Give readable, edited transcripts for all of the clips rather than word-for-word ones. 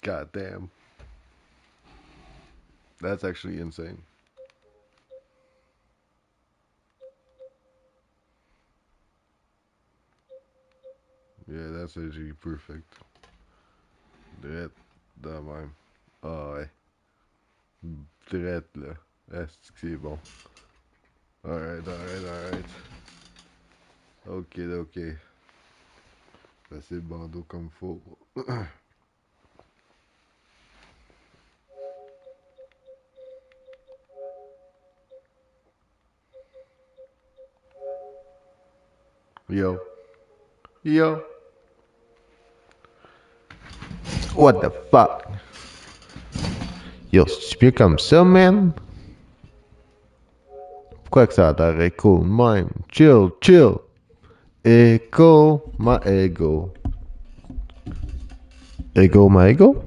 God damn. That's actually insane. Yeah, that's actually perfect. Drette de même. Ah ouais. Drette là. Est-ce que c'est bon? Alright, alright, alright. Ok, ok. Passer le bandeau comme faut. Yo. Yo. What the fuck? Yo, c'est mieux comme ça, man? Pourquoi que ça a l'air écho de même? Chill, chill. Echo, my ego. Ego, my ego?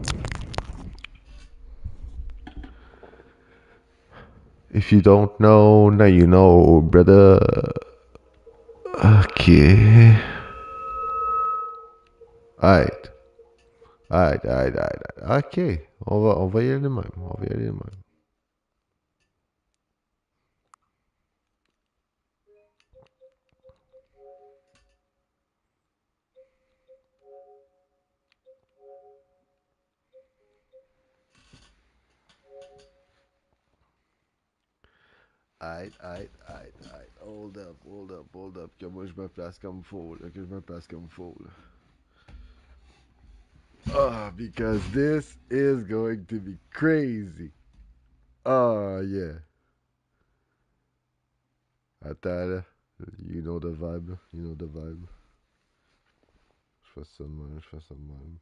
If you don't know, now you know, brother. Ok. Aight. Aight, aight, aight. Ok. On va y aller même. On va y aller même. Aight, aight, aight, aight. Hold up, hold up, hold up. Que moi je me place comme faux, là. Que je me place comme faux, là. Ah, because this is going to be crazy. Oh, yeah. Attends, là. You know the vibe. You know the vibe. Je fais ça de même, je fais ça de même.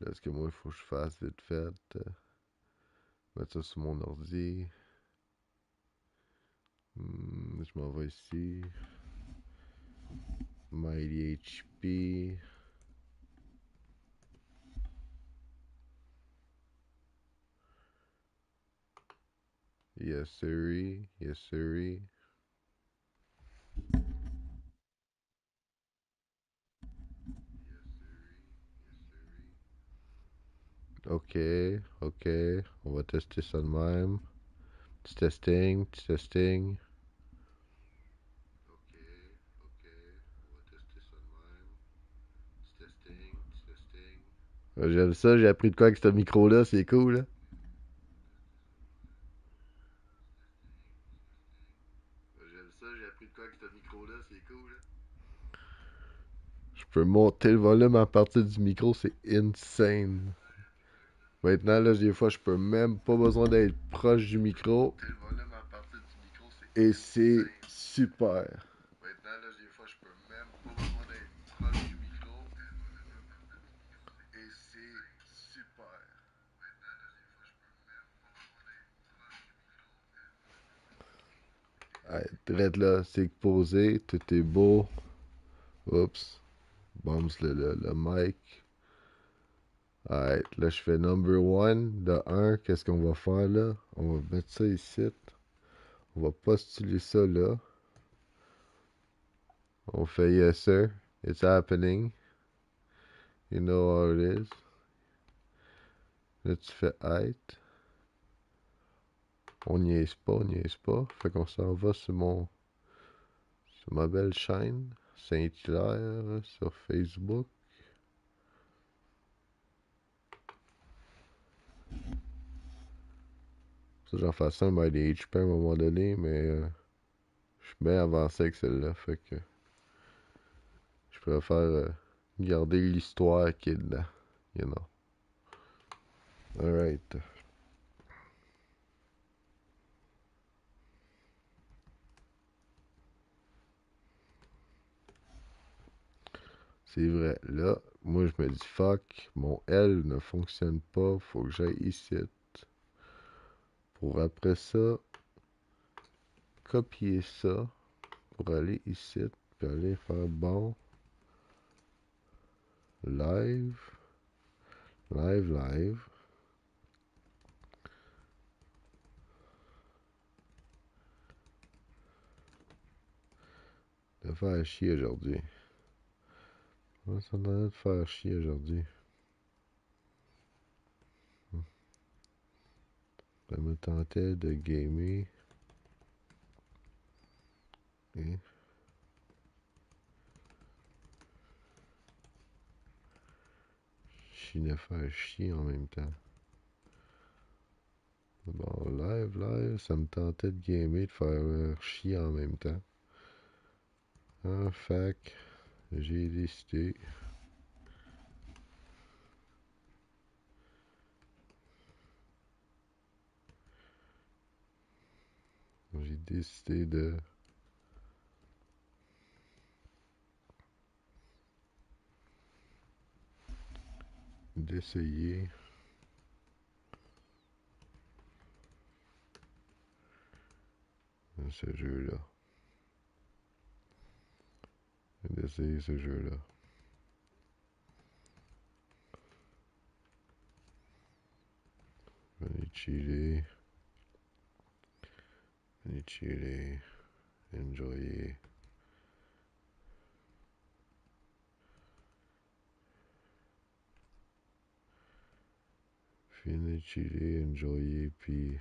Là, ce que moi, il faut que je fasse vite fait. Mettre ça sur mon ordi. Je m'en vais ici. Mighty HP. Yes, sirree. Yes, sirree. Ok, ok. On va tester ça de même. Petit testing, petit testing. Ok, ok. On va tester ça de même. Petit testing, petit testing. J'aime ça, j'ai appris de quoi avec ce micro-là, c'est cool, là. J'aime ça, j'ai appris de quoi avec ce micro-là, c'est cool, là. Je peux monter le volume à partir du micro, c'est insane. Maintenant, là, des fois, je peux même pas besoin d'être proche du micro. Et c'est super. Maintenant, là, des fois, je peux même pas besoin d'être proche du micro. Et c'est super. Ouais, drette là, c'est posé, tout est beau. Oups, bombs le mic. Alright, là je fais number one. De un, qu'est-ce qu'on va faire là? On va mettre ça ici. On va postuler ça là. On fait yes sir, it's happening. You know how it is. Là tu fais height. On niaise pas, on niaise pas. Fait qu'on s'en va sur ma belle chaîne Saint-Hilaire sur Facebook. Ça, j'en fasse un by des HP à un moment donné, mais je suis bien avancé avec celle-là. Fait que je préfère garder l'histoire qui est dedans. You know. Alright. C'est vrai. Là, moi, je me dis fuck. Mon L ne fonctionne pas. Faut que j'aille ici. Pour après ça, copier ça. Pour aller ici. Puis aller faire bon. Live. Live, live. De faire chier aujourd'hui. Ouais, ça en a de faire chier aujourd'hui. Ça me tentait de gamer. Et de faire chier en même temps. Bon, live, ça me tentait de gamer, de faire chier en même temps. Fac, j'ai décidé. J'ai décidé d'essayer ce jeu-là. D'essayer ce jeu-là. Venez chiller, enjoyer. Venez chiller, enjoyer, puis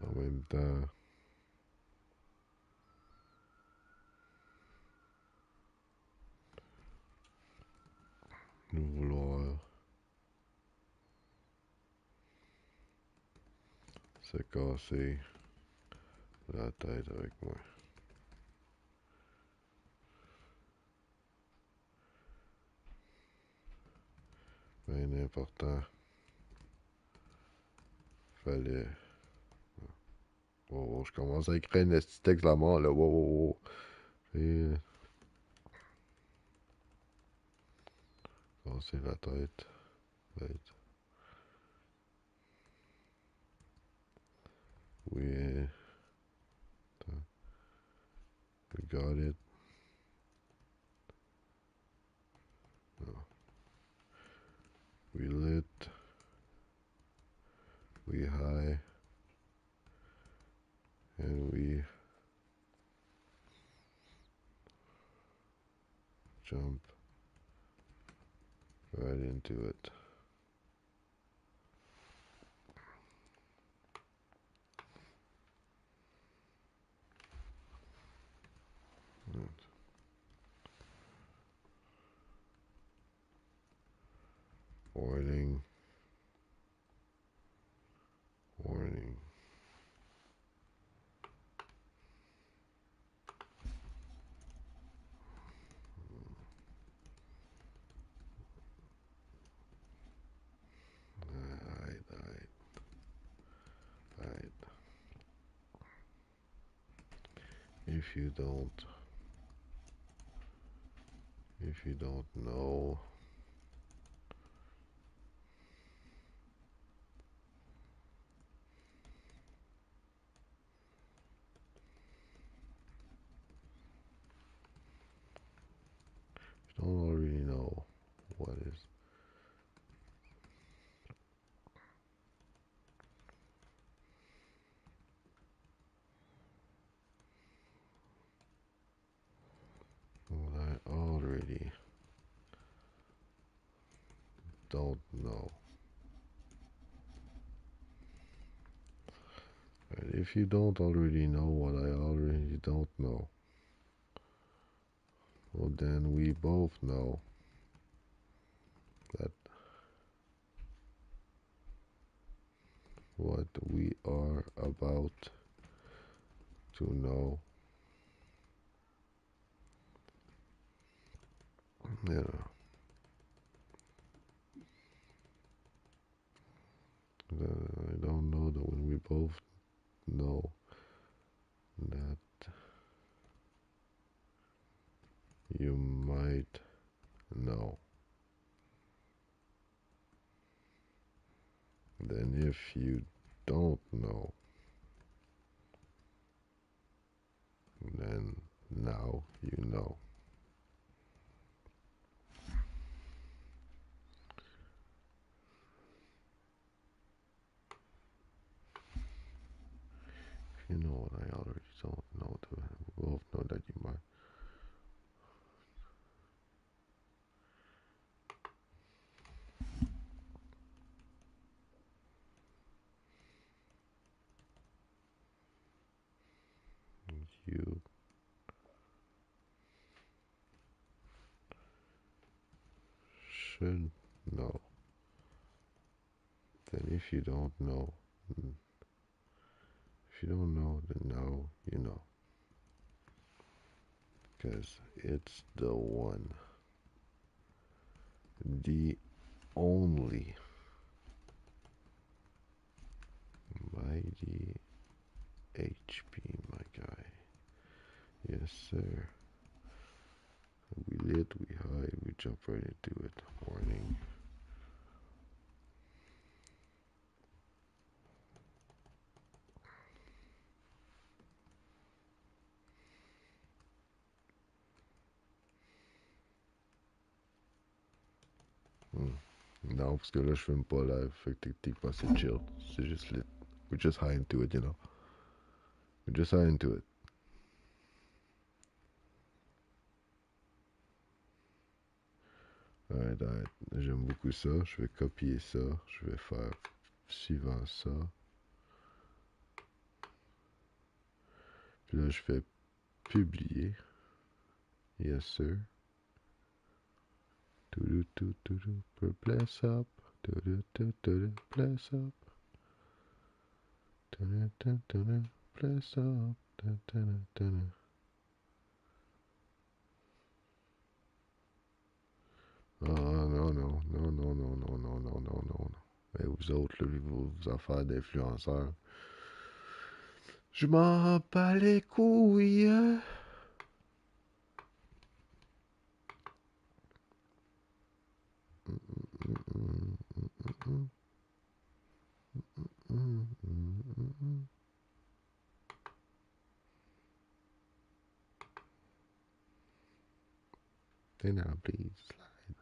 en même temps, nous vouloir se casser la tête avec moi. Bien important. Fallait. Oh, je commence à écrire un petit texte à mort, là. Wow. Et. Casser la tête. We. We got it. No. We lit. We high. And we jump right into it. Warning. Aight. If you don't know, you don't already know what is. What I already don't know. And if you don't already know what I already don't know, well, then we both know that what we are about to know, you know, I don't know that when we both know that you might know. Then if you don't know, then now you know. You know what I already don't know, we both know you should know. Then if you don't know, if you don't know, then now you know. Because it's the one, the only mighty HP, my guy. Yes, sir. We lit, we hide, we jump right into it. Warning. Non, parce que là, je filme pas live. Fait que techniquement, c'est chill. C'est juste lit. We just high into it, you know. We just high into it. Alright, alright. J'aime beaucoup ça. Je vais copier ça. Je vais faire suivant ça. Puis là, je fais publier. Yes, sir. Bless up. Bless up. Bless up. Ah non, non, non, non, non, non, non, non, non, non. Mais vous autres, là, vos affaires d'influenceurs. Je m'en bats les couilles. Then now, please slide.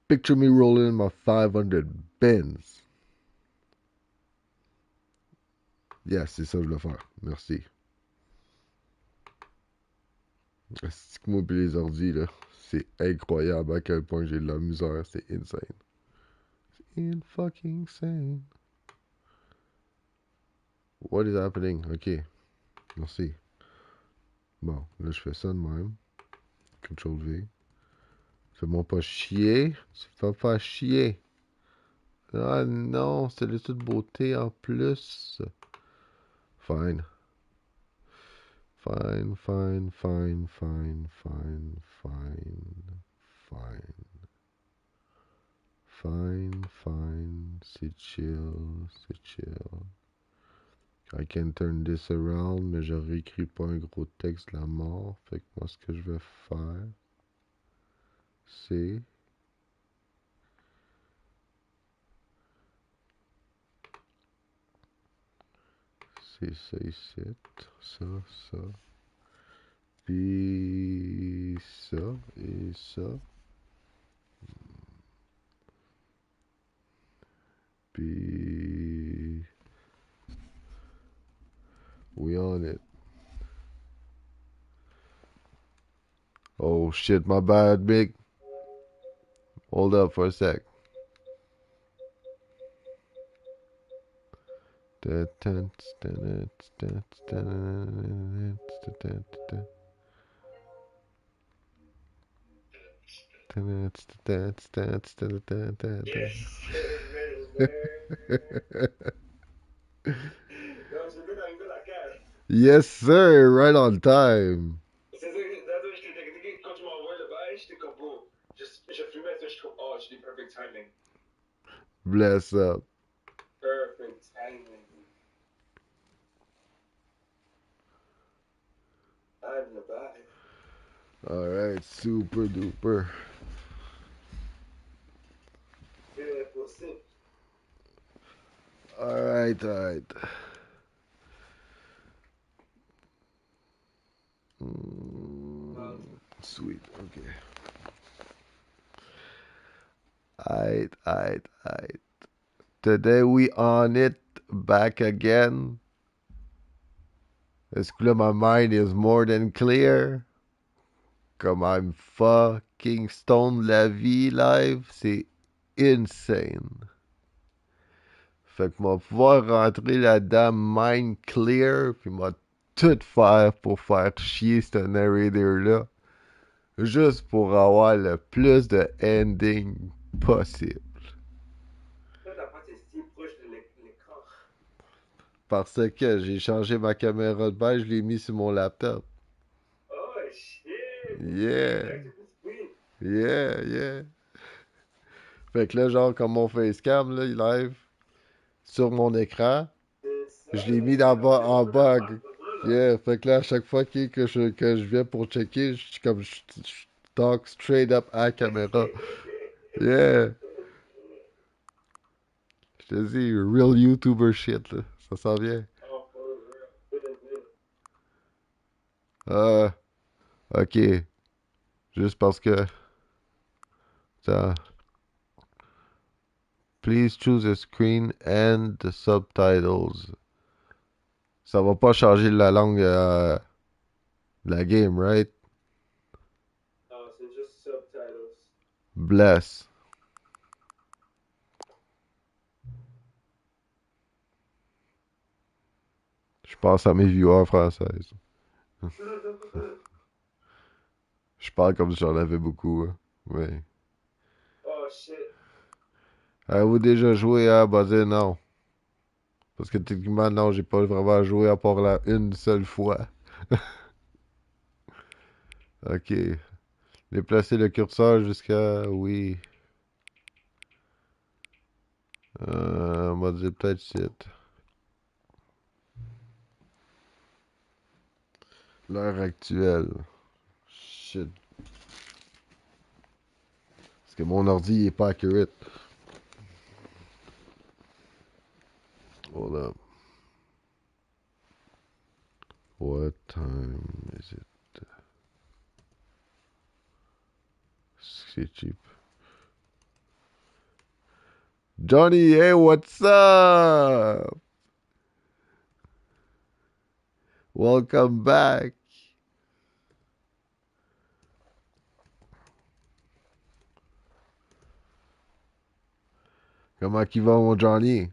Picture me rolling in my 500 Benz. Yes, c'est ça que je veux faire. Merci. C'est que moi pis les ordis, là, c'est incroyable à quel point j'ai de la misère. C'est insane. C'est in fucking insane. What is happening? Ok, merci. Bon, là, je fais ça de même. Ctrl V. Fais-moi pas chier. Tu fais pas chier. Ah non, c'est de toute beauté en plus. Fine. Fine, fine, fine, fine, fine, fine, fine. Fine, fine, c'est chill, c'est chill. I can turn this around, mais je réécris pas un gros texte de la mort. Fait que moi, ce que je vais faire, c'est... C'est ça ici, ça, ça. Puis ça et ça. Puis... We on it. Oh shit, my bad, Big. Hold up for a sec. Yes, sir. Right on time. C'est ça, quand tu m'envoies le bail, j'étais comme bro. Je fumais ça, je trouve, oh, j'ai des perfect timing. Bless up. Perfect timing. I'm the bail. Alright, super duper. Alright, alright. Sweet, okay. Aight, aight, aight. Today we on it back again. Est-ce que là, my mind is more than clear? comme I'm fucking stone la vie live, c'est insane. Fait que m'a pouvoir rentrer là-dedans mind clear, puis m'a tout faire pour faire chier ce narrator-là. Juste pour avoir le plus de ending possible. Parce que j'ai changé ma caméra de base, je l'ai mis sur mon laptop. Oh shit! Yeah! Yeah, yeah. Fait que là, genre, comme mon facecam, là, il live sur mon écran, je l'ai mis en bug. Yeah, fait que là, à chaque fois que je viens pour checker, je talk straight up à la caméra. Yeah! Je te dis, real YouTuber shit, là. Ça s'en vient. Ah, ok. Juste parce que... Ça... Please choose a screen and the subtitles. Ça va pas changer la langue de la game, right? Non, c'est juste subtitles. Bless. Je pense à mes viewers françaises. Je parle comme si j'en avais beaucoup. Hein. Oui. Oh shit. Avez-vous déjà joué à Buzzer? Non. Parce que techniquement, non, j'ai pas vraiment joué à part là une seule fois. Ok. Déplacer le curseur jusqu'à... Oui. On va dire peut-être site. L'heure actuelle. Shit. Parce que mon ordi est pas accurate. Hold up. What time is it? C'est cheap. Johnny, hey, what's up? Welcome back. Comment qu'il va, mon Johnny?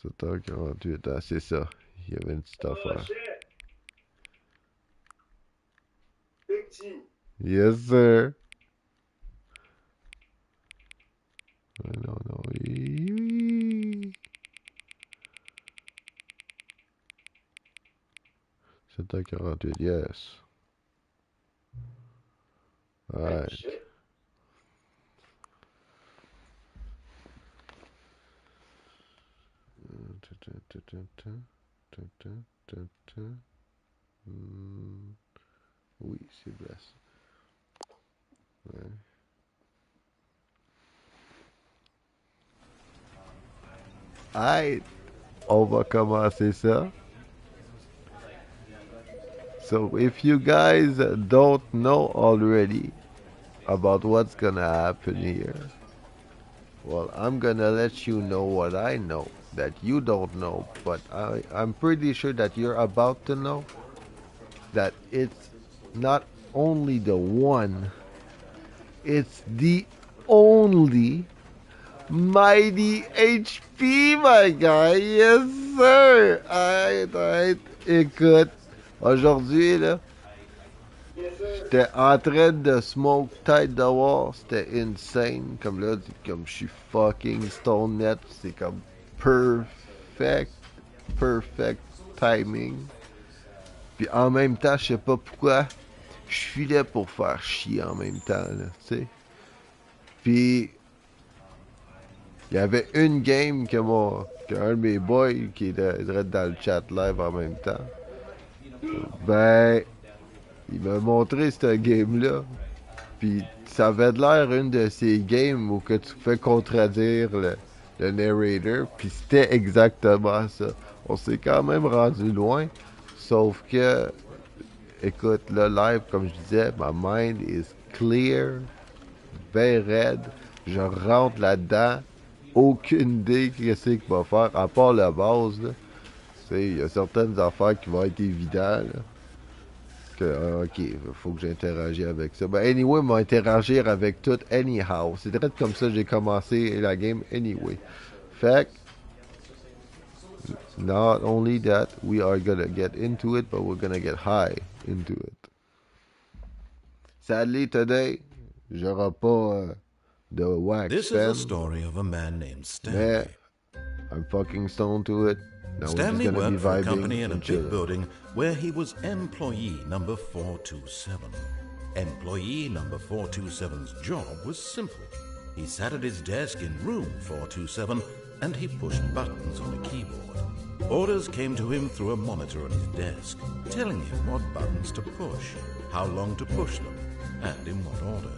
7h48, ah, c'est ça. Il y avait une petite Oh affaire. shit! Big G. Yes, sir. Non, non. 7h48, yes. Alright. Shit. Oui, c'est blessé. Ouais. Aight, on va commencer ça. So if you guys don't know already about what's gonna happen here, well, I'm gonna let you know what I know that you don't know, but I'm pretty sure that you're about to know that it's not only the one, it's the only mighty HP, my guy. Yes, sir. Aight, aight. Écoute, aujourd'hui, là, Yes, sir. j'étais en train de smoke tête de war. C'était insane. Comme là, comme je suis fucking stone net, c'est comme perfect, perfect timing. Puis en même temps, je sais pas pourquoi, je filais pour faire chier en même temps, là, tu sais. Puis il y avait une game qu'un de mes boys qui était dans le chat live en même temps. Ben, il m'a montré cette game-là. Puis ça avait de l'air une de ces games où que tu fais contredire le narrator. Puis c'était exactement ça. On s'est quand même rendu loin. Sauf que, écoute, le live, comme je disais, my mind is clear, ben raide. Je rentre là-dedans. Aucune idée qu'est-ce qu'il va faire, à part la base. Il y a certaines affaires qui vont être évidentes. Là. Ok, faut que j'interagisse avec ça. Ben, anyway, on va interagir avec tout anyhow. C'est direct comme ça que j'ai commencé la game anyway. Fait que, not only that, we are gonna get into it, but we're gonna get high into it. Sadly, today, j'aurai pas de wax This is pen, the story of a man named mais Stanley. I'm fucking stoned to it. Now we're just Stanley gonna be worked for a vibing company in a and big chilling. building where he was employee number 427. Employee number 427's job was simple. He sat at his desk in room 427 and he pushed buttons on a keyboard. Orders came to him through a monitor on his desk, telling him what buttons to push, how long to push them, and in what order.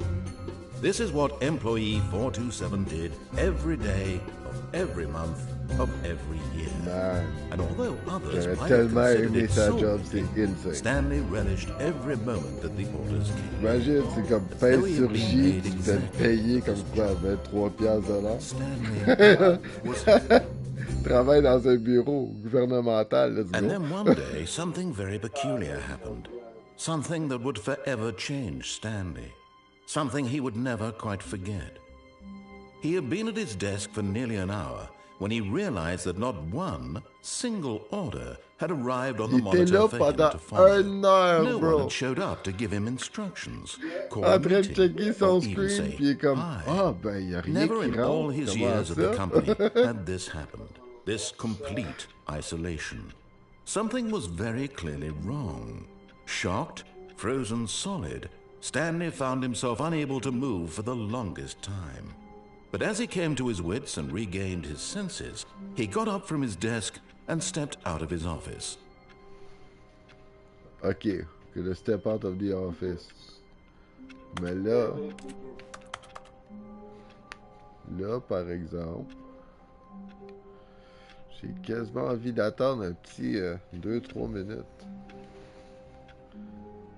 This is what employee 427 did every day of every month of every year. Man, And although others j'aurais might have tellement considered aimé it sa soul job, c'est making, insane. Stanley relished every moment that the orders came. Imagine, c'est comme paye sur J, tu t'es payé comme quoi, 23 piastres de l'heure. Stanley was happy. Travaille dans un bureau gouvernemental, let's And go. then one day, something very peculiar happened. Something that would forever change Stanley. Something he would never quite forget. He had been at his desk for nearly an hour when he realized that not one single order had arrived on the Il était là monitor for him pendant to follow. une heure, No one bro. had showed up to give him instructions, call En a train de meeting, checker son or even screen, say puis il est comme, hi. ah, ben, il y a rien Never qui in all rentre. his Comment years at the ça? company had this happened. This complete isolation. Something was very clearly wrong. Shocked, frozen solid, Stanley found himself unable to move for the longest time. But as he came to his wits and regained his senses, he got up from his desk and stepped out of his office. Ok, gonna step out of the office. Mais là, par exemple, j'ai quasiment envie d'attendre un petit 2-3 minutes.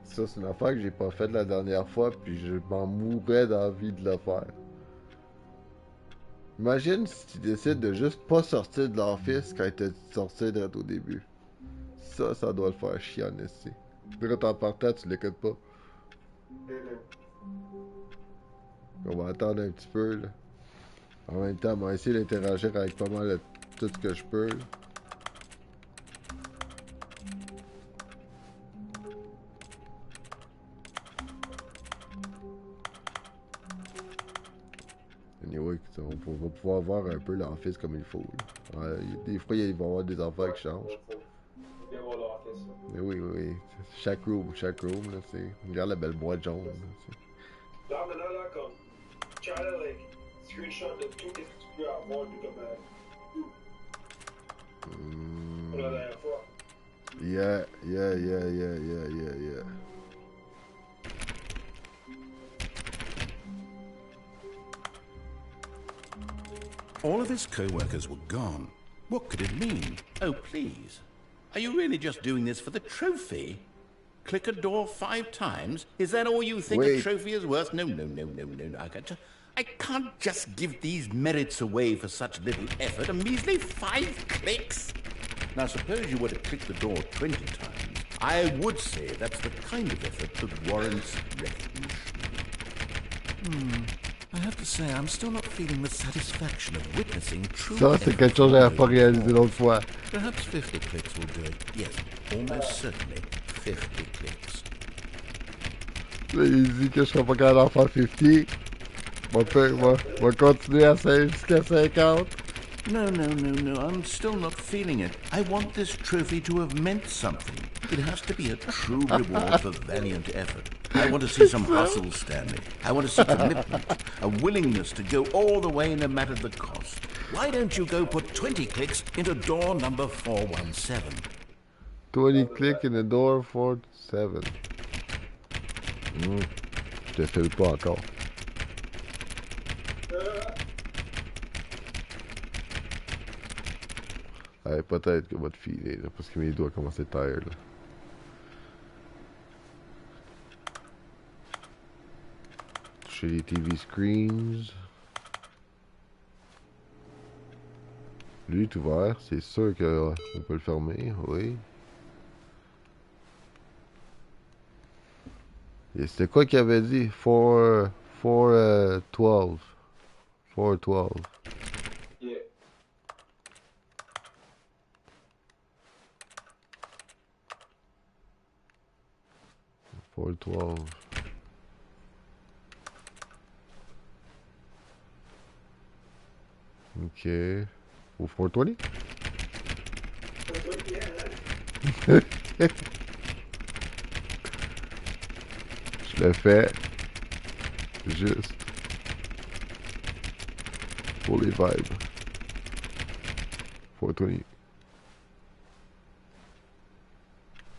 Ça, c'est une affaire que j'ai pas faite la dernière fois, puis je m'en mourrais d'envie de le faire. Imagine si tu décides de juste pas sortir de l'office quand tu sorti direct au début. Ça doit le faire chier en esti. Direct en partant, tu l'écoutes pas. On va attendre un petit peu, là. En même temps, on va essayer d'interagir avec pas mal de tout ce que je peux, là. Anyway, va pouvoir voir un peu l'office comme il faut. Des fois, il va y avoir des affaires qui changent. Mais oui. Chaque room, là, c'est. Regarde la belle boîte jaune. Là, comme. Try to like screenshot the two discs you have one to command. Pour la dernière fois. Yeah. All of his co-workers were gone. What could it mean? Oh, please. Are you really just doing this for the trophy? Click a door 5 times? Is that all you think a Wait. trophy is worth? No. I can't just give these merits away for such little effort. A measly 5 clicks. Now, suppose you were to click the door 20 times. I would say that's the kind of effort that warrants recognition. I have to say, I'm still not feeling the satisfaction of witnessing true Ça, c'est quelque chose que j'avais pas réalisé l'autre fois. Perhaps 50 clicks will do it. Yes, almost certainly 50 clicks. Là, il dit que je serais pas capable d'en faire 50. Va continuer à 5 jusqu'à 50. No. I'm still not feeling it. I want this trophy to have meant something. It has to be a true reward for valiant effort. I want to see some hustle, Stanley. I want to see commitment, a willingness to go all the way no matter the cost. Why don't you go put 20 clicks into door number 417? 20 click in the door 47. Je te file pas encore. Peut-être que va te filer, là, parce que mes doigts commencent à être tired, là. Toucher les TV screens. Lui est ouvert, c'est sûr qu'on peut le fermer, oui. Et c'était quoi qu'il avait dit? 412. 412. Yeah. Four 12. Ok. Ou 420? Je le fais juste pour les vibes. 420.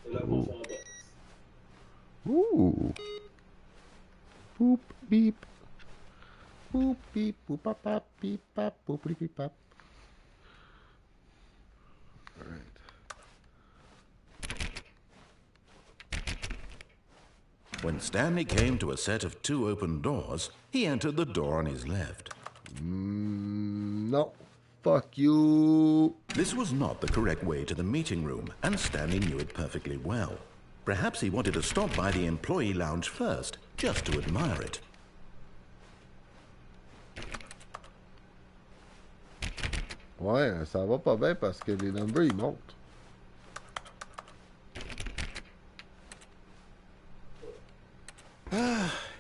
Et là, bon, ça en bas. Ooh. Boop beep. Boop beep boop pop pop beep pop boop beep pop. Alright. When Stanley came to a set of 2 open doors, he entered the door on his left. No. Fuck you. This was not the correct way to the meeting room, and Stanley knew it perfectly well. Perhaps he wanted to stop by the employee lounge first, just to admire it. Ouais, ça va pas bien parce que les numbers ils montent.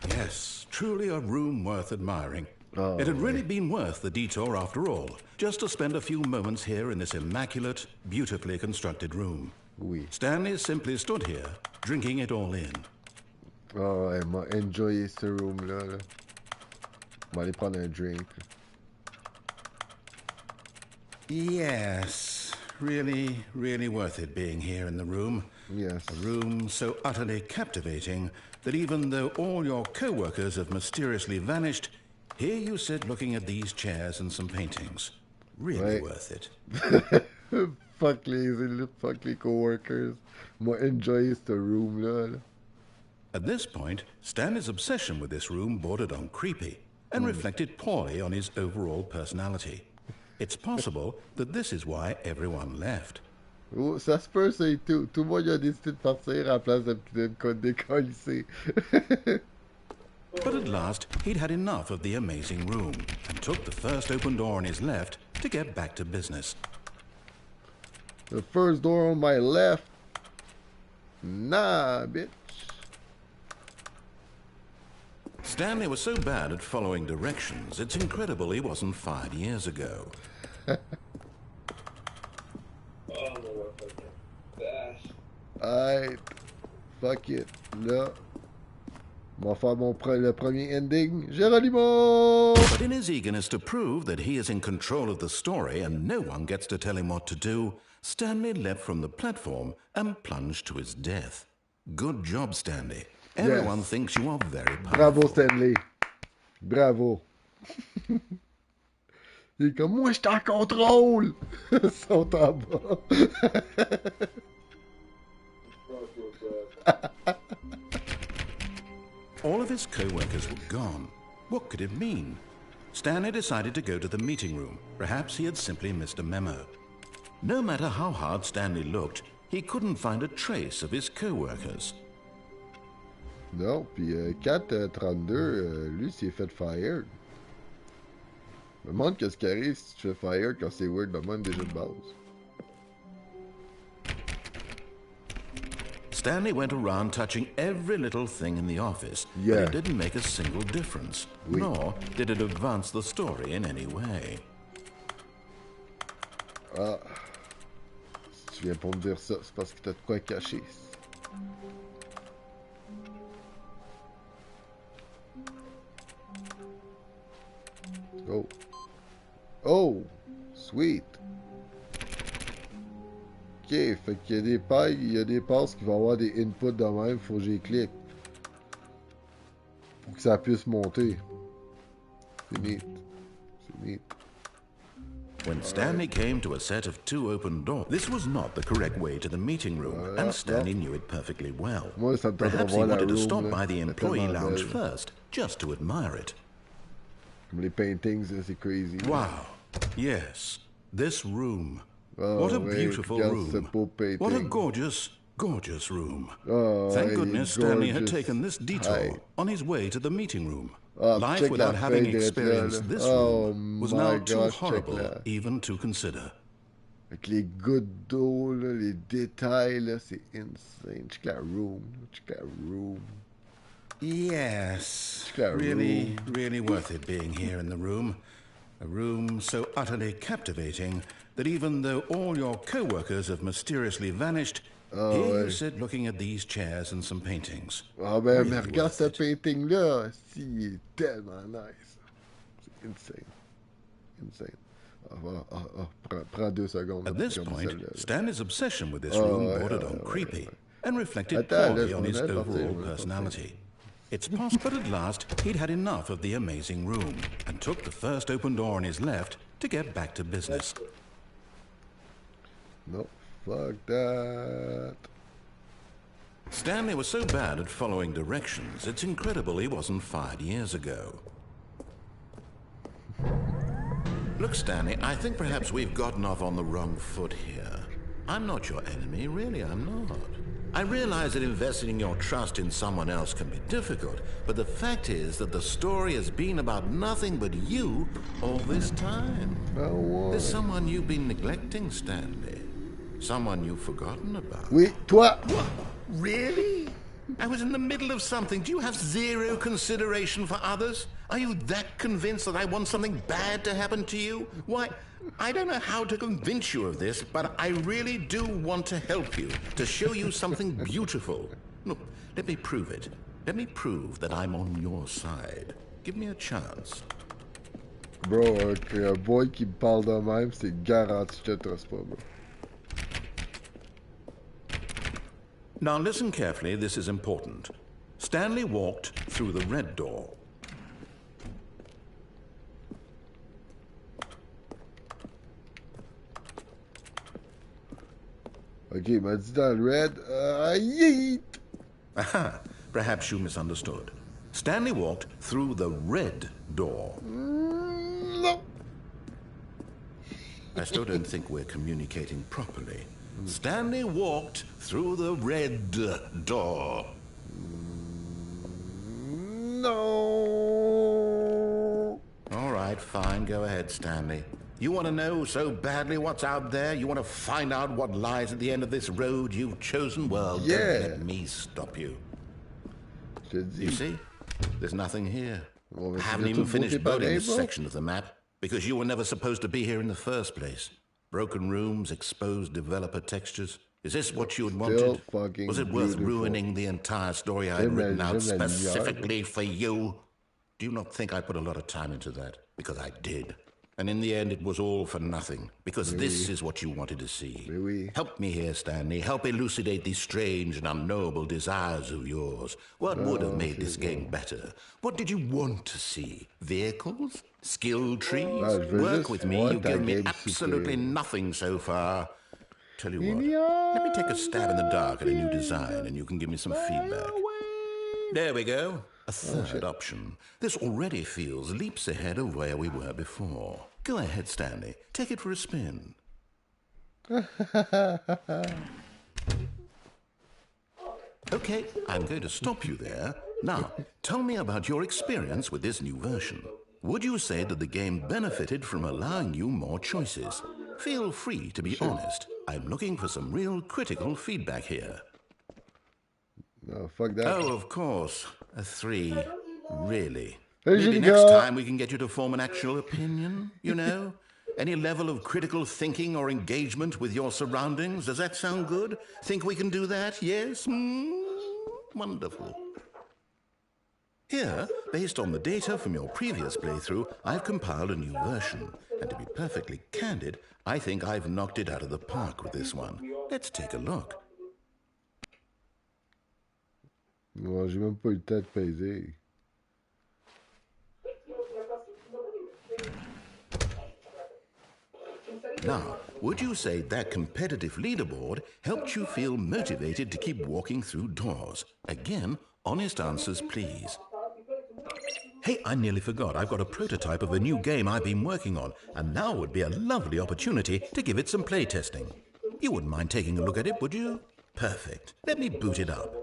Yes, truly a room worth admiring. Oh, It had really been worth the detour after all, just to spend a few moments here in this immaculate, beautifully constructed room. Oui. Stanley simply stood here, drinking it all in. Oh, elle m'a enjoyé ce room-là. Là. On va aller prendre un drink. Yes, really, really worth it being here in the room. Yes. A room so utterly captivating that even though all your co-workers have mysteriously vanished, here you sit looking at these chairs and some paintings. Really Ouais. worth it. Fuck les coworkers. M'a enjoyé ce room-là. Là. At this point, Stanley's obsession with this room bordered on creepy and reflected poorly on his overall personality. It's possible that this is why everyone left. Oh, ça se peut, ça et tout. Tout le monde a décidé de partir à la place de décoller. But at last, he'd had enough of the amazing room and took the first open door on his left to get back to business. The first door on my left. Nah, bitch. Stanley was so bad at following directions, it's incredible he wasn't fired years ago. Oh, no, what fucking bash. Aight. Fuck it. Là. On va faire le premier ending. Geronimo! But in his eagerness to prove that he is in control of the story and no one gets to tell him what to do, Stanley leapt from the platform and plunged to his death. Good job, Stanley. Everyone Yes. thinks you are very Bravo, powerful. Stanley. Bravo. Il est comme, moi, je suis en contrôle. Ils sont en bas. All of his co-workers were gone. What could it mean? Stanley decided to go to the meeting room. Perhaps he had simply missed a memo. No matter how hard Stanley looked, he couldn't find a trace of his co-workers. Non, puis 432, lui, s'est fait fire. Je me demande qu'est-ce qui arrive si tu fais fire quand c'est weird de même déjà de base. Stanley went around touching every little thing in the office, Yeah. but it didn't make a single difference, Oui. nor did it advance the story in any way. Ah. Si tu viens pour me dire ça, c'est parce que t'as de quoi cacher. Oh. Oh! Sweet! Ok, fait qu'il y a des pailles, il y a des passes qui vont avoir des inputs de même, faut que j'y clique. Pour que ça puisse monter. C'est neat. C'est neat. When Stanley came to a set of 2 open doors, this was not the correct way to the meeting room, and Stanley knew it perfectly well. Moi, ça me tente de Perhaps he voir la wanted to room, stop là. by the C'est employee tellement lounge belle. first, just to admire it. Comme les paintings, là, c'est crazy. Wow. Yes, this room. Oh, What a ouais, beautiful regarde ce room. beau What a painting. gorgeous, gorgeous room. Oh, Thank hey, goodness Stanley had gorgeous. taken this detour Hey. on his way to the meeting room. Ah, Life check without la having feuille d'être là, experienced là. this Oh room was my now too gosh, check horrible là. even to consider. Avec les gouttes d'eau, là, les détails, là, c'est insane. Check la room. Check la room. Yes, Check la really, room. really worth it being here in the room. A room so utterly captivating that even though all your co-workers have mysteriously vanished, Oh, here ouais. you sit looking at these chairs and some paintings. Ah ben, Really mais regarde worth ce it. painting-là. Si, il est tellement nice. C'est insane. Insane. Prends 2 secondes. At là, this pour regarder point, celle-là, là. Stanley's obsession with this Oh, room ouais, bordered ouais, on ouais, creepy ouais. and reflected Attends, poorly on laisse-moi his le partir, overall je vais le personality. It's possible at last he'd had enough of the amazing room and took the first open door on his left to get back to business. No, fuck that. Stanley was so bad at following directions, it's incredible he wasn't fired years ago. Look, Stanley, I think perhaps we've gotten off on the wrong foot here. I'm not your enemy, really, I'm not. I realize that investing your trust in someone else can be difficult, but the fact is that the story has been about nothing but you all this time. There's someone you've been neglecting, Stanley. Someone you've forgotten about. Oui, toi. What? Really? I was in the middle of something. Do you have zero consideration for others? Are you that convinced that I want something bad to happen to you? Why, I don't know how to convince you of this, but I really do want to help you, to show you something beautiful. Look, let me prove it. Let me prove that I'm on your side. Give me a chance. Bro, un boy qui me parle de même, c'est garanti que je te trust pas, bro. Now listen carefully, this is important. Stanley walked through the red door. Ok, il m'a dit dans le red, yeet! Aha, perhaps you misunderstood. Stanley walked through the red door. No! I still don't think we're communicating properly. Stanley walked through the red door. No! All right, fine. Go ahead, Stanley. You want to know so badly what's out there? You want to find out what lies at the end of this road you've chosen? Well, Yeah. don't let me stop you. Je te dis. You see? There's nothing here. Bon, I ben, haven't tu even l'as tout finished beauté building pareil, this bro. section of the map because you were never supposed to be here in the first place. Broken rooms, exposed developer textures. Is this what you had wanted? fucking Was it worth beautiful. ruining the entire story I had J'aime la- written out j'aime la lumière. specifically for you? Do you not think I put a lot of time into that? Because I did. And in the end, it was all for nothing, because this is what you wanted to see. Oui. Help me here, Stanley. Help elucidate these strange and unknowable desires of yours. What would have made this game better? What did you want to see? Vehicles? Skill trees? Ah, je veux Work juste with me. voir You've ta given me game absolutely super. nothing so far. Tell you what, Milliards let me take a stab in the dark at a new design, and you can give me some feedback. There we go. A third option. This already feels leaps ahead of where we were before. Go ahead, Stanley. Take it for a spin. Okay, I'm going to stop you there. Now, tell me about your experience with this new version. Would you say that the game benefited from allowing you more choices? Feel free to be honest. I'm looking for some real critical feedback here. No, fuck that. Oh, of course. A 3. Really? Hey, Maybe Jessica. next time we can get you to form an actual opinion, you know? Any level of critical thinking or engagement with your surroundings? Does that sound good? Think we can do that? Yes? Wonderful. Here, based on the data from your previous playthrough, I've compiled a new version. And to be perfectly candid, I think I've knocked it out of the park with this one. Let's take a look. Non, j'ai même pas eu le temps de peser. Now, would you say that competitive leaderboard helped you feel motivated to keep walking through doors? Again, honest answers, please. Hey, I nearly forgot. I've got a prototype of a new game I've been working on, and now would be a lovely opportunity to give it some playtesting. You wouldn't mind taking a look at it, would you? Perfect. Let me boot it up.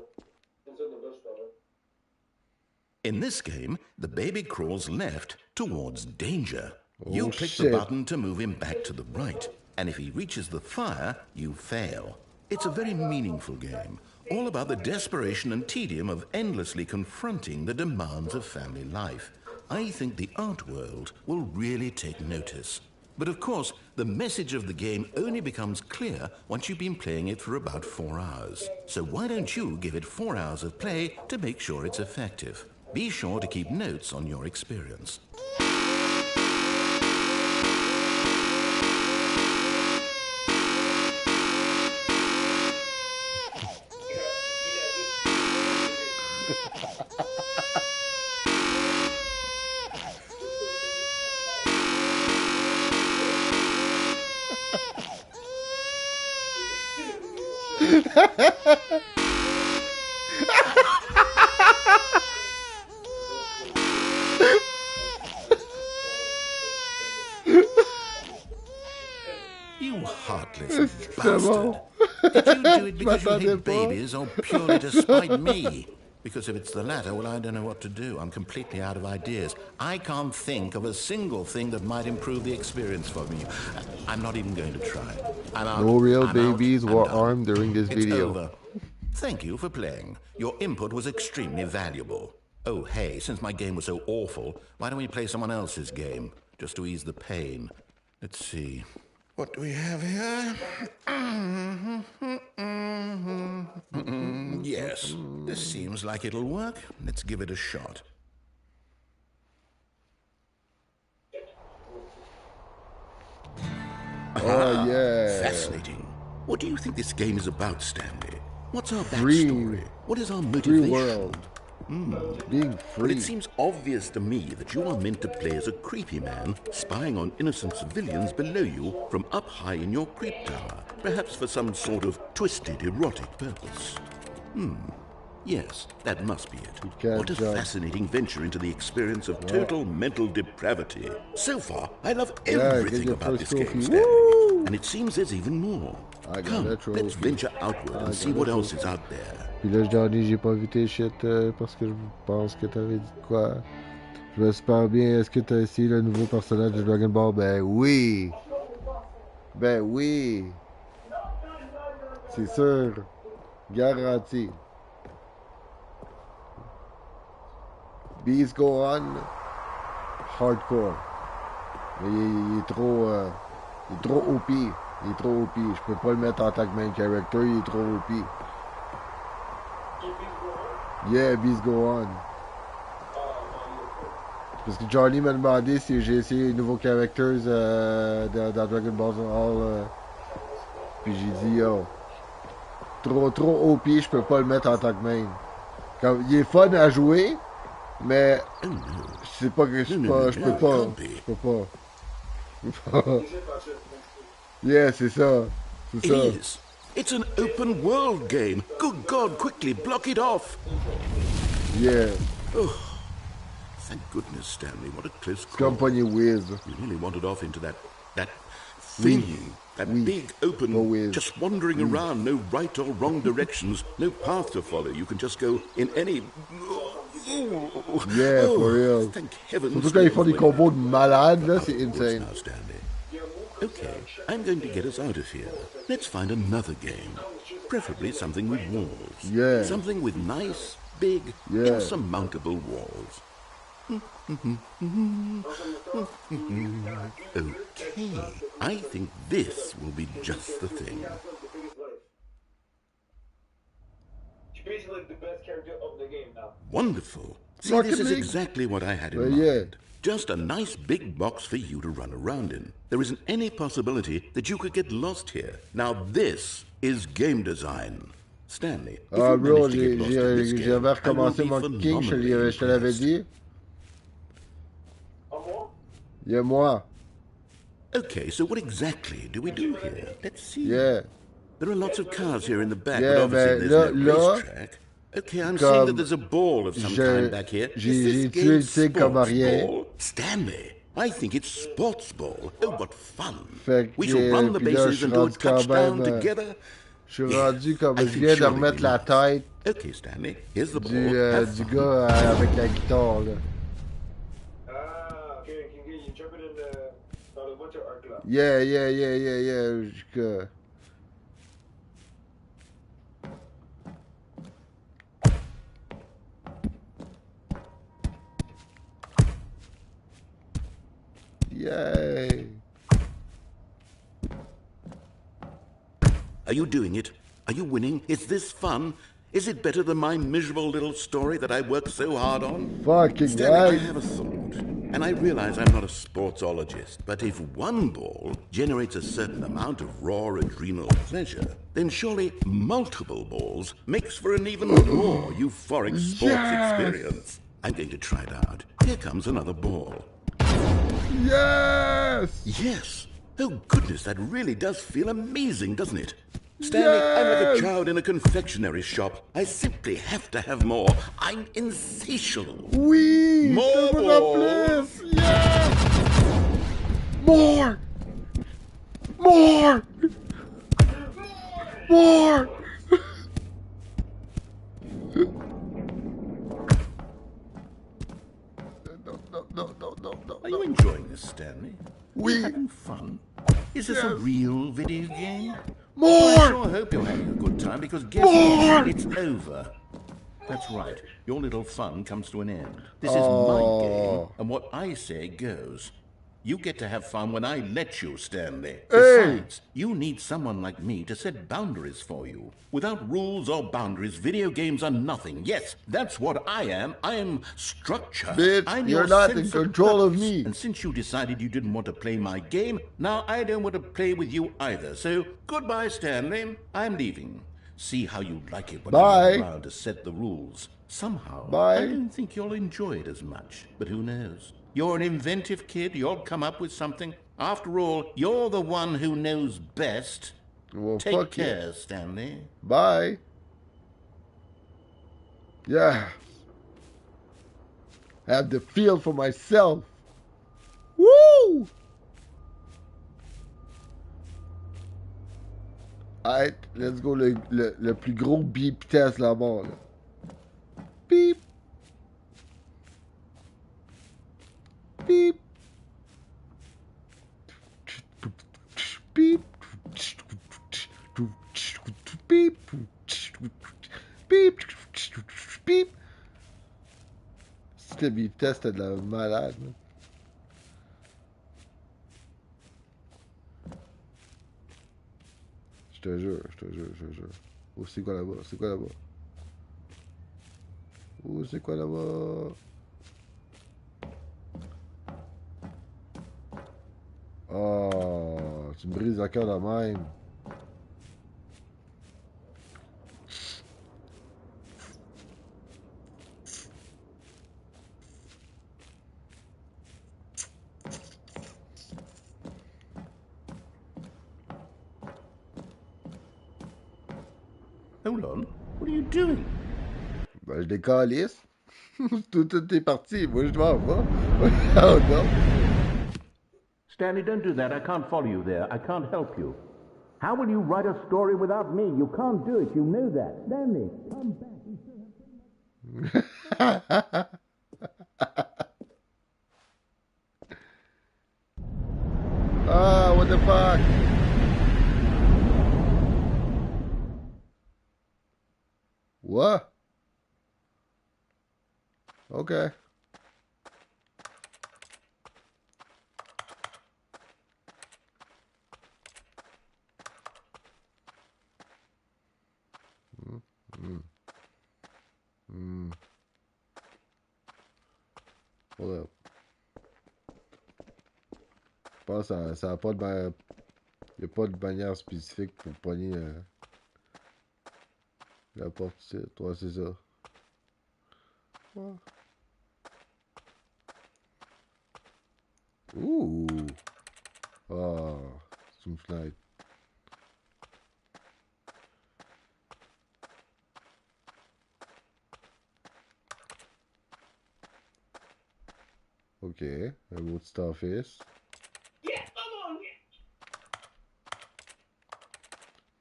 In this game, the baby crawls left towards danger. You click the button to move him back to the right, and if he reaches the fire, you fail. It's a very meaningful game, all about the desperation and tedium of endlessly confronting the demands of family life. I think the art world will really take notice. But of course, the message of the game only becomes clear once you've been playing it for about 4 hours. So why don't you give it 4 hours of play to make sure it's effective? Be sure to keep notes on your experience. You heartless bastard. Did you do it because you hate babies or purely to spite me? Because if it's the latter, well, I don't know what to do. I'm completely out of ideas. I can't think of a single thing that might improve the experience for me. I'm not even going to try. No real babies were armed during this video. Over. Thank you for playing. Your input was extremely valuable. Oh, hey, since my game was so awful, why don't we play someone else's game? Just to ease the pain. Let's see. What do we have here? Yes, this seems like it'll work. Let's give it a shot. Oh, yeah. Fascinating. What do you think this game is about, Stanley? What's our backstory? What is our motivation? Free world. Being free. But it seems obvious to me that you are meant to play as a creepy man spying on innocent civilians below you from up high in your creep tower, perhaps for some sort of twisted erotic purpose. Yes, that must be it. What a fascinating venture into the experience of total mental depravity. So far, I love everything about this game, Stanley. And it seems there's even more. Come, let's venture outward and see what else is out there. Puis là, Johnny, j'ai pas vu tes shit parce que je pense que t'avais dit quoi. Je me super bien. Est-ce que t'as essayé le nouveau personnage de Dragon Ball? Ben oui! Ben oui! C'est sûr. Garanti. Bees go on. Hardcore. Mais il est trop... il est trop OP. Il est trop OP. Je peux pas le mettre en tant que main character. Il est trop OP. Yeah, Bees Go On. Parce que Johnny m'a demandé si j'ai essayé les nouveaux characters dans Dragon Ball All. Puis j'ai dit, yo, trop OP, je peux pas le mettre en tant que main. Comme, il est fun à jouer, mais je sais pas que je peux pas. Yeah, c'est ça. C'est ça. It's an open world game. Good God, quickly block it off. Yeah. Oh, thank goodness, Stanley. What a close call. Company whiz. You really wandered off into that thing. That big open, just wandering around, no right or wrong directions, no path to follow. You can just go in any... Yeah, for real. Thank heavens. Surtout quand ils font des combos de malades, là, c'est insane. Now, Stanley. Okay, I'm going to get us out of here. Let's find another game. Preferably something with walls. Yeah. Something with nice, big, insurmountable walls. Okay, I think this will be just the thing. Basically the best character of the game now. Wonderful. See, this is exactly what I had in mind. Just a nice big box for you to run around in. There isn't any possibility that you could get lost here. Now this is game design. Stanley, if you manage to get lost in this game, I will be phenomenally impressed. Yeah, moi. Okay, so what exactly do we do here? Let's see. Yeah. There are lots of cars here in the back, but obviously there's no racetrack. Okay, I'm seeing that there's a ball of some kind back here. Is this game sports ball? Stanley, I think it's sports ball. Oh, what fun. We shall run the bases and do a touchdown together. Je suis rendu comme I je think viens de surely we remettre la must. tête Okay, Stanley, here's the ball. Have du fun. gars avec la guitare, là. Ah, ok, you jump it in the, dans le water arc là. Yeah. Jusqu'à... Yay! Are you doing it? Are you winning? Is this fun? Is it better than my miserable little story that I worked so hard on? Fucking Stanley, I yes! have a thought. And I realize I'm not a sportsologist, but if one ball generates a certain amount of raw adrenal pleasure, then surely multiple balls makes for an even more euphoric sports experience. I'm going to try it out. Here comes another ball. Yes! Yes. Oh, goodness, that really does feel amazing, doesn't it? Stanley, I'm like a child in a confectionery shop. I simply have to have more. I'm insatiable. Oui! More balls! Plus! Yes! More! More! More! No. Are you enjoying this, Stanley? Oui. Are you having fun? Is this a real video game? More! I sure hope you're having a good time, because guess what? It's over. That's right. Your little fun comes to an end. This is my game, and what I say goes. You get to have fun when I let you, Stanley. Besides, you need someone like me to set boundaries for you. Without rules or boundaries, video games are nothing. Yes, that's what I am. I am structure. Bitch, I'm you're your not sense in control of purpose. me. And since you decided you didn't want to play my game, now I don't want to play with you either. So, goodbye, Stanley. I'm leaving. See how you like it when I'm around to set the rules. Somehow, I don't think you'll enjoy it as much. But who knows? You're an inventive kid. You'll come up with something. After all, you're the one who knows best. Well, Take care, Stanley. Bye. Yeah. I have the feel for myself. Woo! Aight, let's go le plus gros beep test là-bas. Là. Beep. Beep. Beep. Beep. Beep. Beep. C'est le beep test de la malade. Là. Je te jure. Oh, c'est quoi là-bas? Oh, c'est quoi là-bas? Oh, tu me brises le cœur de même. Hold on. What are you doing? Ben, je décalisse. tout est parti. Moi, je m'en vais. Oh, non. Stanley, don't do that. I can't follow you there. I can't help you. How will you write a story without me? You can't do it. You know that. Stanley, come back. Ah, what the fuck? What? Okay. Hold up. Je pense que ça a pas de il n'y a pas de bannière spécifique pour pogner la porte ici. Ouais, c'est ça. Ouais. Ouh! Ah, c'est une fenêtre. Ok, un beau petit office. Yeah, come on.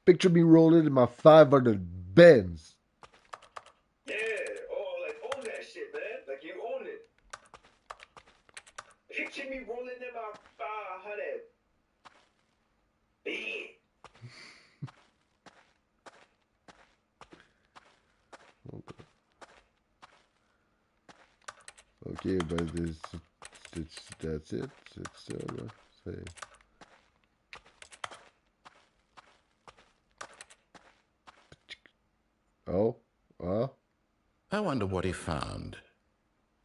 Picture me rolling in my 500 Benz. Yeah, oh, like own that shit, man. Like you own it. Picture me rolling in my 500. Big. Okay, but that's it. C'est ça, là. C'est... Oh, I wonder what he found.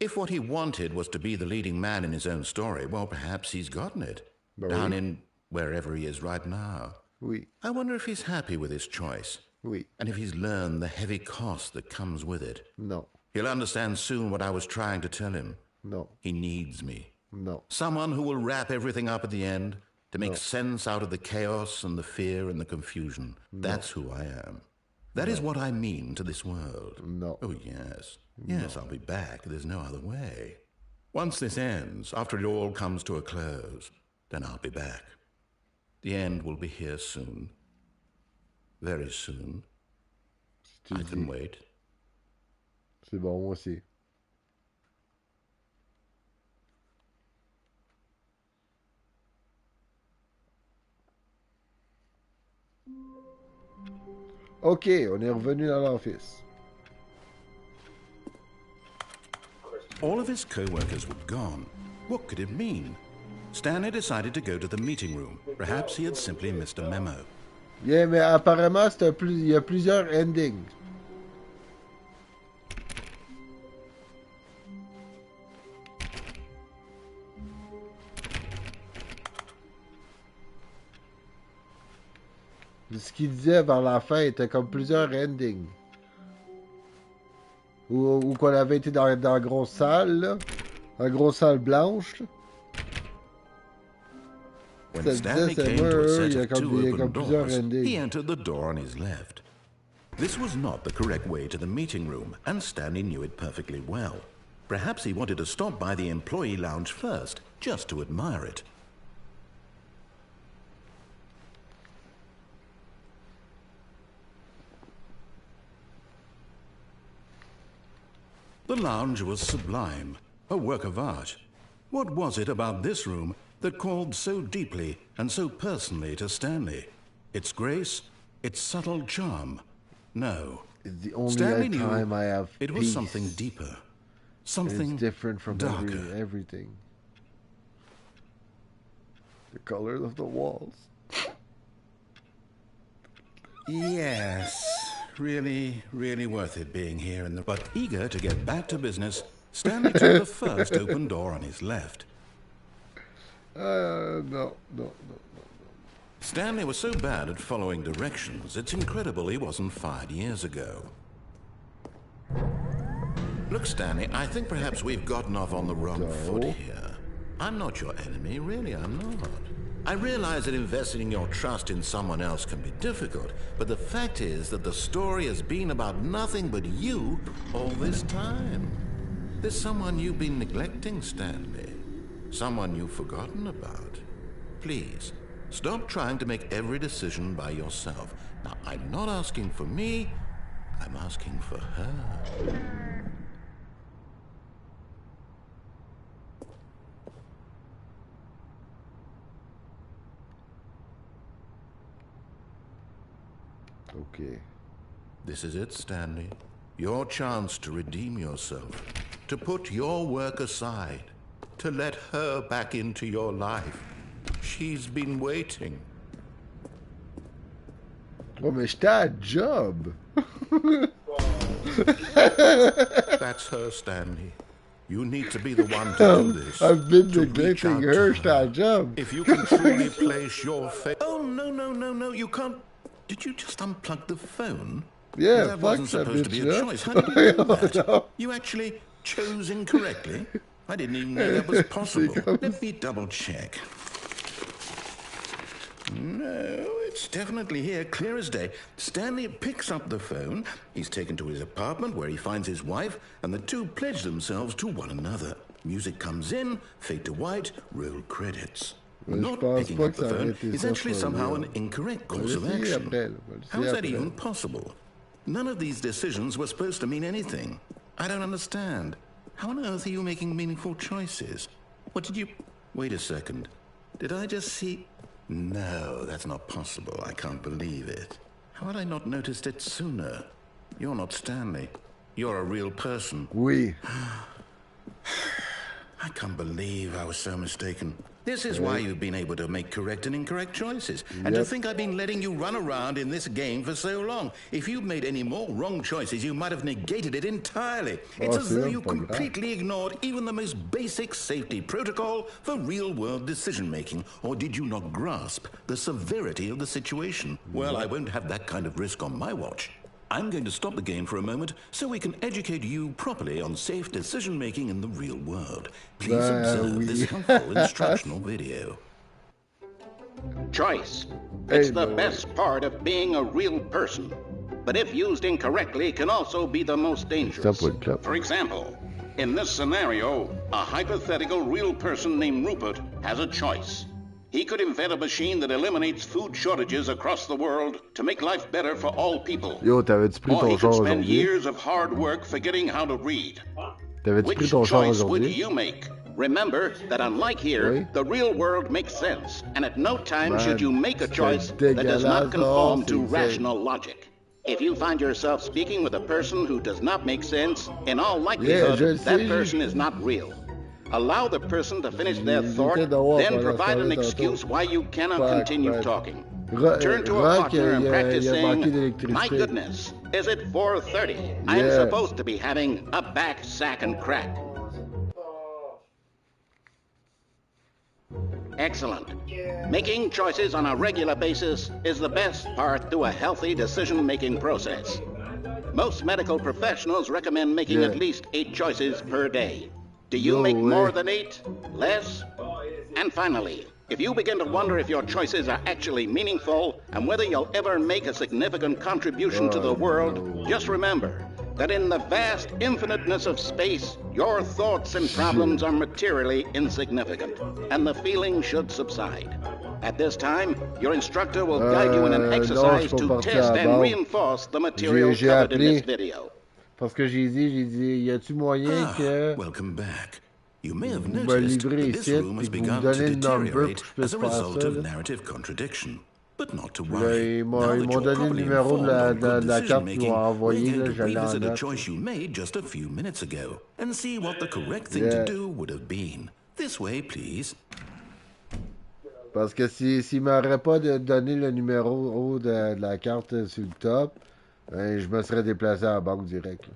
If what he wanted was to be the leading man in his own story, well, perhaps he's gotten it. Down in wherever he is right now. Oui. I wonder if he's happy with his choice. Oui. And if he's learned the heavy cost that comes with it. No. He'll understand soon what I was trying to tell him. No. He needs me. No. Someone who will wrap everything up at the end to make sense out of the chaos and the fear and the confusion. No. That's who I am. That is what I mean to this world. No. Oh, yes. Yes, I'll be back. There's no other way. Once this ends, after it all comes to a close, then I'll be back. The end will be here soon. Very soon. I can wait. C'est bon, moi aussi. Ok, on est revenu dans l'office. All of his co-workers were gone. What could it mean? Stanley decided to go to the meeting room. Perhaps he had simply missed a memo. Yeah, mais apparemment, il y a plusieurs endings. Ce qu'il disait vers la fin était comme plusieurs endings. Où qu'on avait été dans la grosse salle, là. La grosse salle blanche, là. When Stanley came to a set of two open doors, he entered the door on his left. This was not the correct way to the meeting room, and Stanley knew it perfectly well. Perhaps he wanted to stop by the employee lounge first, just to admire it. The lounge was sublime, a work of art. What was it about this room that called so deeply and so personally to Stanley? Its grace, its subtle charm? No. It's the only Stanley time knew I have it was something deeper, something it's different from darker. everything. The color of the walls. Yes, really, really worth it being here in the... But eager to get back to business, Stanley took the first open door on his left. No. Stanley was so bad at following directions, it's incredible he wasn't fired years ago. Look, Stanley, I think perhaps we've gotten off on the wrong foot here. I'm not your enemy, really, I'm not. I realize that investing your trust in someone else can be difficult, but the fact is that the story has been about nothing but you all this time. There's someone you've been neglecting, Stanley. Someone you've forgotten about. Please, stop trying to make every decision by yourself. Now, I'm not asking for me, I'm asking for her. Okay. This is it, Stanley. Your chance to redeem yourself. To put your work aside. To let her back into your life. She's been waiting. Oh, mais j'étais à job. That's her, Stanley. You need to be the one to do this. I've been to neglecting her, j'étais à job. If you can truly place your faith... Oh, no, you can't... Did you just unplug the phone? Yeah, that wasn't supposed to be a choice. How did you do that? You actually chose incorrectly? I didn't even know that was possible. Let me double check. No, it's definitely here, clear as day. Stanley picks up the phone. He's taken to his apartment where he finds his wife, and the two pledge themselves to one another. Music comes in, fade to white, roll credits. Je Not pense picking pas up que the ça aurait phone été is ça actually for somehow real. an incorrect On va course of l'essayer action. après, là. On va How is l'essayer that après. even possible? None of these decisions were supposed to mean anything. I don't understand. How on earth are you making meaningful choices? What did you... Wait a second. Did I just see... No, that's not possible. I can't believe it. How had I not noticed it sooner? You're not Stanley. You're a real person. Oui. I can't believe I was so mistaken. This is why you've been able to make correct and incorrect choices. And to Yep. think I've been letting you run around in this game for so long. If you'd made any more wrong choices, you might have negated it entirely. It's as c'est though même you pas grave. completely ignored even the most basic safety protocol for real-world decision-making. Or did you not grasp the severity of the situation? Well, I won't have that kind of risk on my watch. I'm going to stop the game for a moment so we can educate you properly on safe decision-making in the real world. Please observe this helpful instructional video. Choice. It's the boy. best part of being a real person. But if used incorrectly, can also be the most dangerous. Ça, pas le cap. For example, in this scenario, a hypothetical real person named Rupert has a choice. He could invent a machine that eliminates food shortages across the world to make life better for all people. Yo, t'avais-tu pris Or ton he char could spend aujourd'hui? years of hard work forgetting how to read. T'avais-tu Which pris ton char choice would aujourd'hui? you make? Remember that unlike here, Oui. the real world makes sense, and at no time Man, should you make a c'est choice that does not dégueulasse conform dehors, to c'est rational logic. If you find yourself speaking with a person who does not make sense, in all likelihood, je that sais, person is not real. Allow the person to finish their J'ai thought, été d'avoir then pendant provide ce an temps-là excuse tantôt. why you cannot Fuck, continue man. talking. Ra- Turn to a Rock, partner and practice il a manqué saying, d'électricité. "My goodness, is it 4:30? I'm Yeah. supposed to be having a back, sack, and crack." Excellent. Making choices on a regular basis is the best part to a healthy decision-making process. Most medical professionals recommend making Yeah. at least 8 choices per day. Do you No make way. more than 8? Less? And finally, if you begin to wonder if your choices are actually meaningful and whether you'll ever make a significant contribution to the world, just remember that in the vast infiniteness of space, your thoughts and problems are materially insignificant, and the feeling should subside. At this time, your instructor will guide you in an non, exercise je suis to pas parti test à la and banque. reinforce the material J'ai covered in this appelé. video. Parce que j'ai dit, y a-tu moyen que Welcome back. You may have vous me noticed livrez that this ici room puis has que vous me begun to donnez le number pour deteriorate que je as puisse a faire result ça? of Là. narrative contradiction. But not to Là, worry. ils Now m'ont that donné you're le properly numéro de informed la, on good la carte qu'ils decision-making, m'ont we're envoyée. going Là, to je l'ai en revisit a note. choice you made just a few minutes ago and see what the correct thing Yeah. to do would have been. This way, please. Parce que s'il m'aurait pas donné le numéro de la carte sur le top, ben, je me serais déplacé à la banque direct. Là.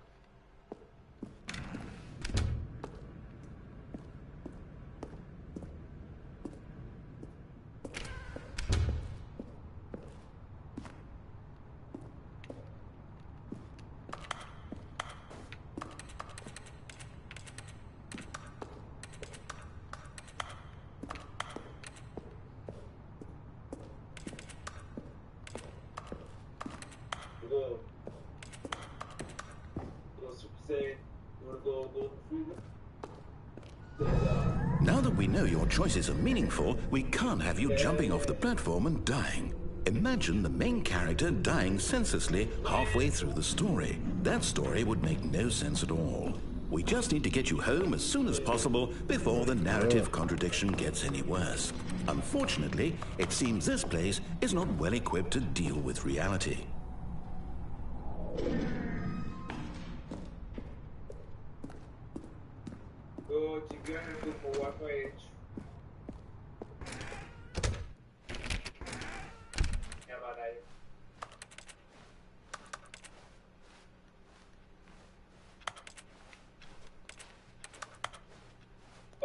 Now that we know your choices are meaningful, we can't have you jumping off the platform and dying. Imagine the main character dying senselessly halfway through the story. That story would make no sense at all. We just need to get you home as soon as possible before the narrative contradiction gets any worse. Unfortunately, it seems this place is not well equipped to deal with reality.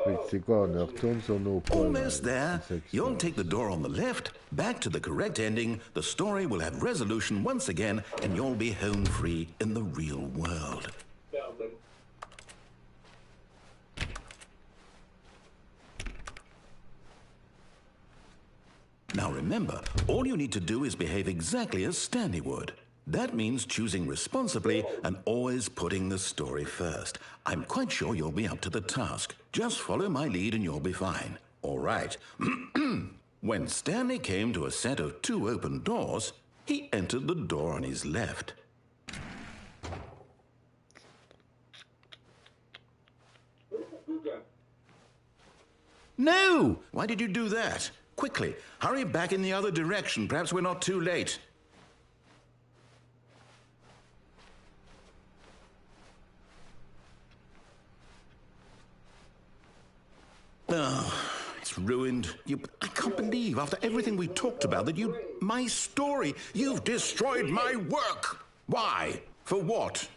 Fait que c'est quoi, on retourne sur nos pas. Almost là. there. C'est ça qui se You'll passe. take the door on the left, back to the correct ending. The story will have resolution once again, and you'll be home free in the real world. Now remember, all you need to do is behave exactly as Stanley would. That means choosing responsibly and always putting the story first. I'm quite sure you'll be up to the task. Just follow my lead and you'll be fine. All right. When Stanley came to a set of 2 open doors, he entered the door on his left. No! Why did you do that? Quickly, hurry back in the other direction. Perhaps we're not too late. Oh, it's ruined. I can't believe, after everything we talked about, that my story, you've destroyed my work. Why? For what?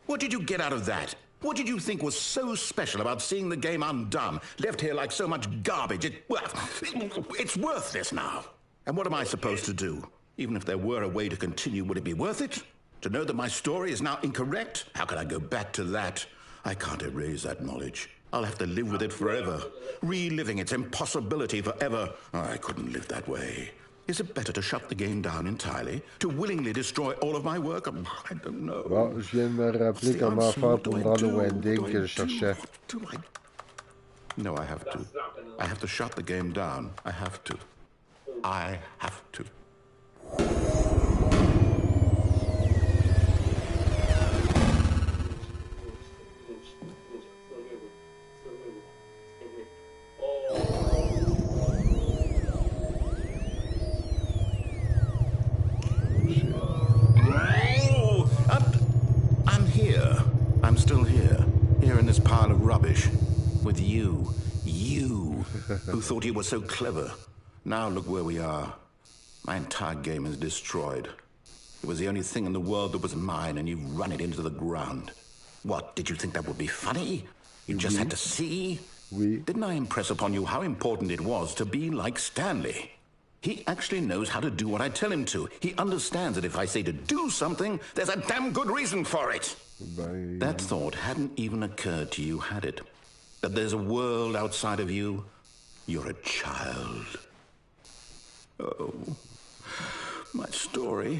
What did you get out of that? What did you think was so special about seeing the game undone, left here like so much garbage? It's worthless now. And what am I supposed to do? Even if there were a way to continue, would it be worth it? To know that my story is now incorrect? How can I go back to that? I can't erase that knowledge. I'll have to live with it forever, reliving its impossibility forever. I couldn't live that way. Is it better to shut the game down entirely? To willingly destroy all of my work? I don't know. Bon, je viens de me rappeler comment faire pour me rendre au ending que je cherchais. No, I have to. I have to shut the game down. I have to. I have to. I'm still here in this pile of rubbish, with you, who thought you were so clever. Now look where we are. My entire game is destroyed. It was the only thing in the world that was mine, and you've run it into the ground. What, did you think that would be funny? You just had to see? Didn't I impress upon you how important it was to be like Stanley? He actually knows how to do what I tell him to. He understands that if I say to do something, there's a damn good reason for it. Bye. That thought hadn't even occurred to you, had it? That there's a world outside of you? You're a child. Oh, my story.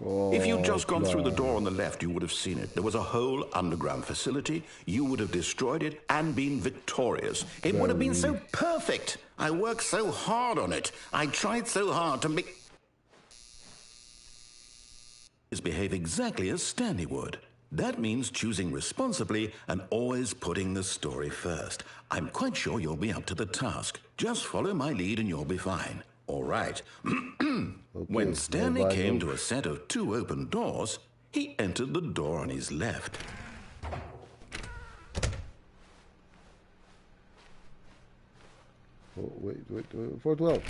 Oh, if you'd just gone through the door on the left, you would have seen it. There was a whole underground facility. You would have destroyed it and been victorious. It would have been so perfect. I worked so hard on it. I tried so hard to make... behave exactly as Stanley would. That means choosing responsibly and always putting the story first. I'm quite sure you'll be up to the task. Just follow my lead and you'll be fine. All right. When Stanley came to a set of 2 open doors, he entered the door on his left. Oh, wait, 412.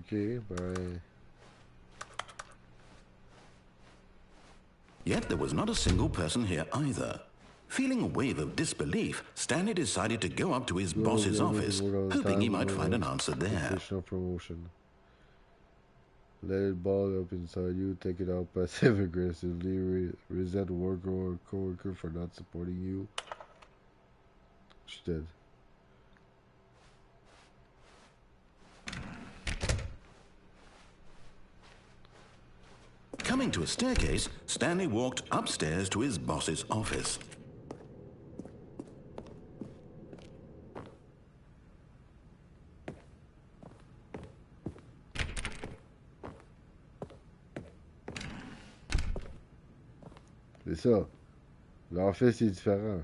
Okay, bye. Yet there was not a single person here either. Feeling a wave of disbelief, Stanley decided to go up to his boss's office, hoping he might find an answer there. Additional promotion. Let it ball up inside you, take it out passive aggressively, resent a worker or a coworker for not supporting you. She's dead. Coming to a staircase, Stanley walked upstairs to his boss's office. C'est ça. L'office est différent.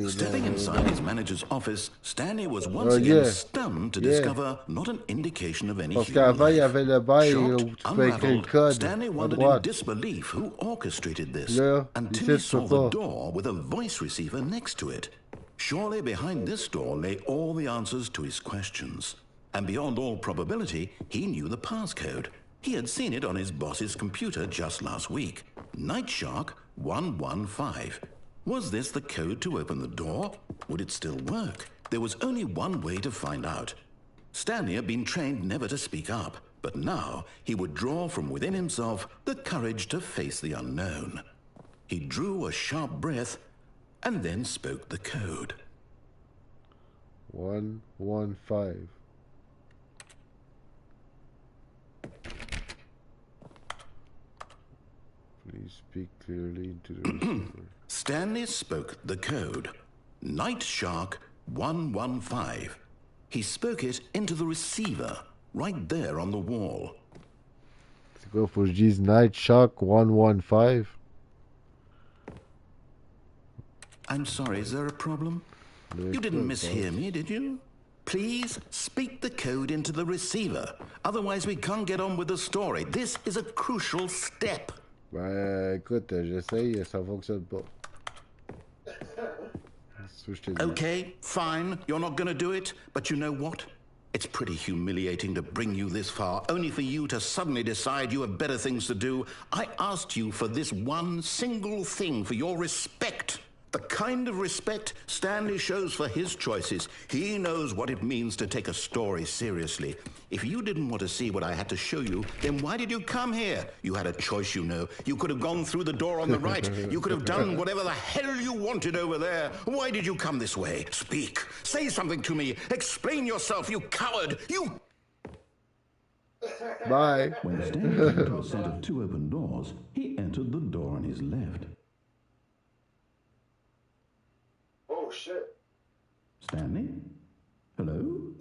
Stepping inside his manager's office, Stanley was once again stunned to discover not an indication of any human life. Shocked, unraveled, Stanley wondered in disbelief who orchestrated this until he saw the door with a voice receiver next to it. Surely behind this door lay all the answers to his questions. And beyond all probability, he knew the passcode. He had seen it on his boss's computer just last week. Nightshark 115. Was this the code to open the door? Would it still work? There was only one way to find out. Stanley had been trained never to speak up, but now he would draw from within himself the courage to face the unknown. He drew a sharp breath and then spoke the code. 115. Please speak clearly into the receiver. Stanley spoke the code. Night Shark 115. He spoke it into the receiver, right there on the wall. C'est quoi, faut que je dise Night Shark 115? I'm sorry, is there a problem? You didn't mishear me, did you? Please speak the code into the receiver. Otherwise, we can't get on with the story. This is a crucial step. Ben, écoute, j'essaye, ça fonctionne pas. Okay, fine. You're not going to do it. But you know what? It's pretty humiliating to bring you this far, only for you to suddenly decide you have better things to do. I asked you for this one single thing, for your respect. The kind of respect Stanley shows for his choices. He knows what it means to take a story seriously. If you didn't want to see what I had to show you, then why did you come here? You had a choice, you know. You could have gone through the door on the right. You could have done whatever the hell you wanted over there. Why did you come this way? Speak. Say something to me. Explain yourself, you coward. You... Bye. When Stanley came to a set of two open doors, he entered the door on his left. Oh shit. Stanley? Hello?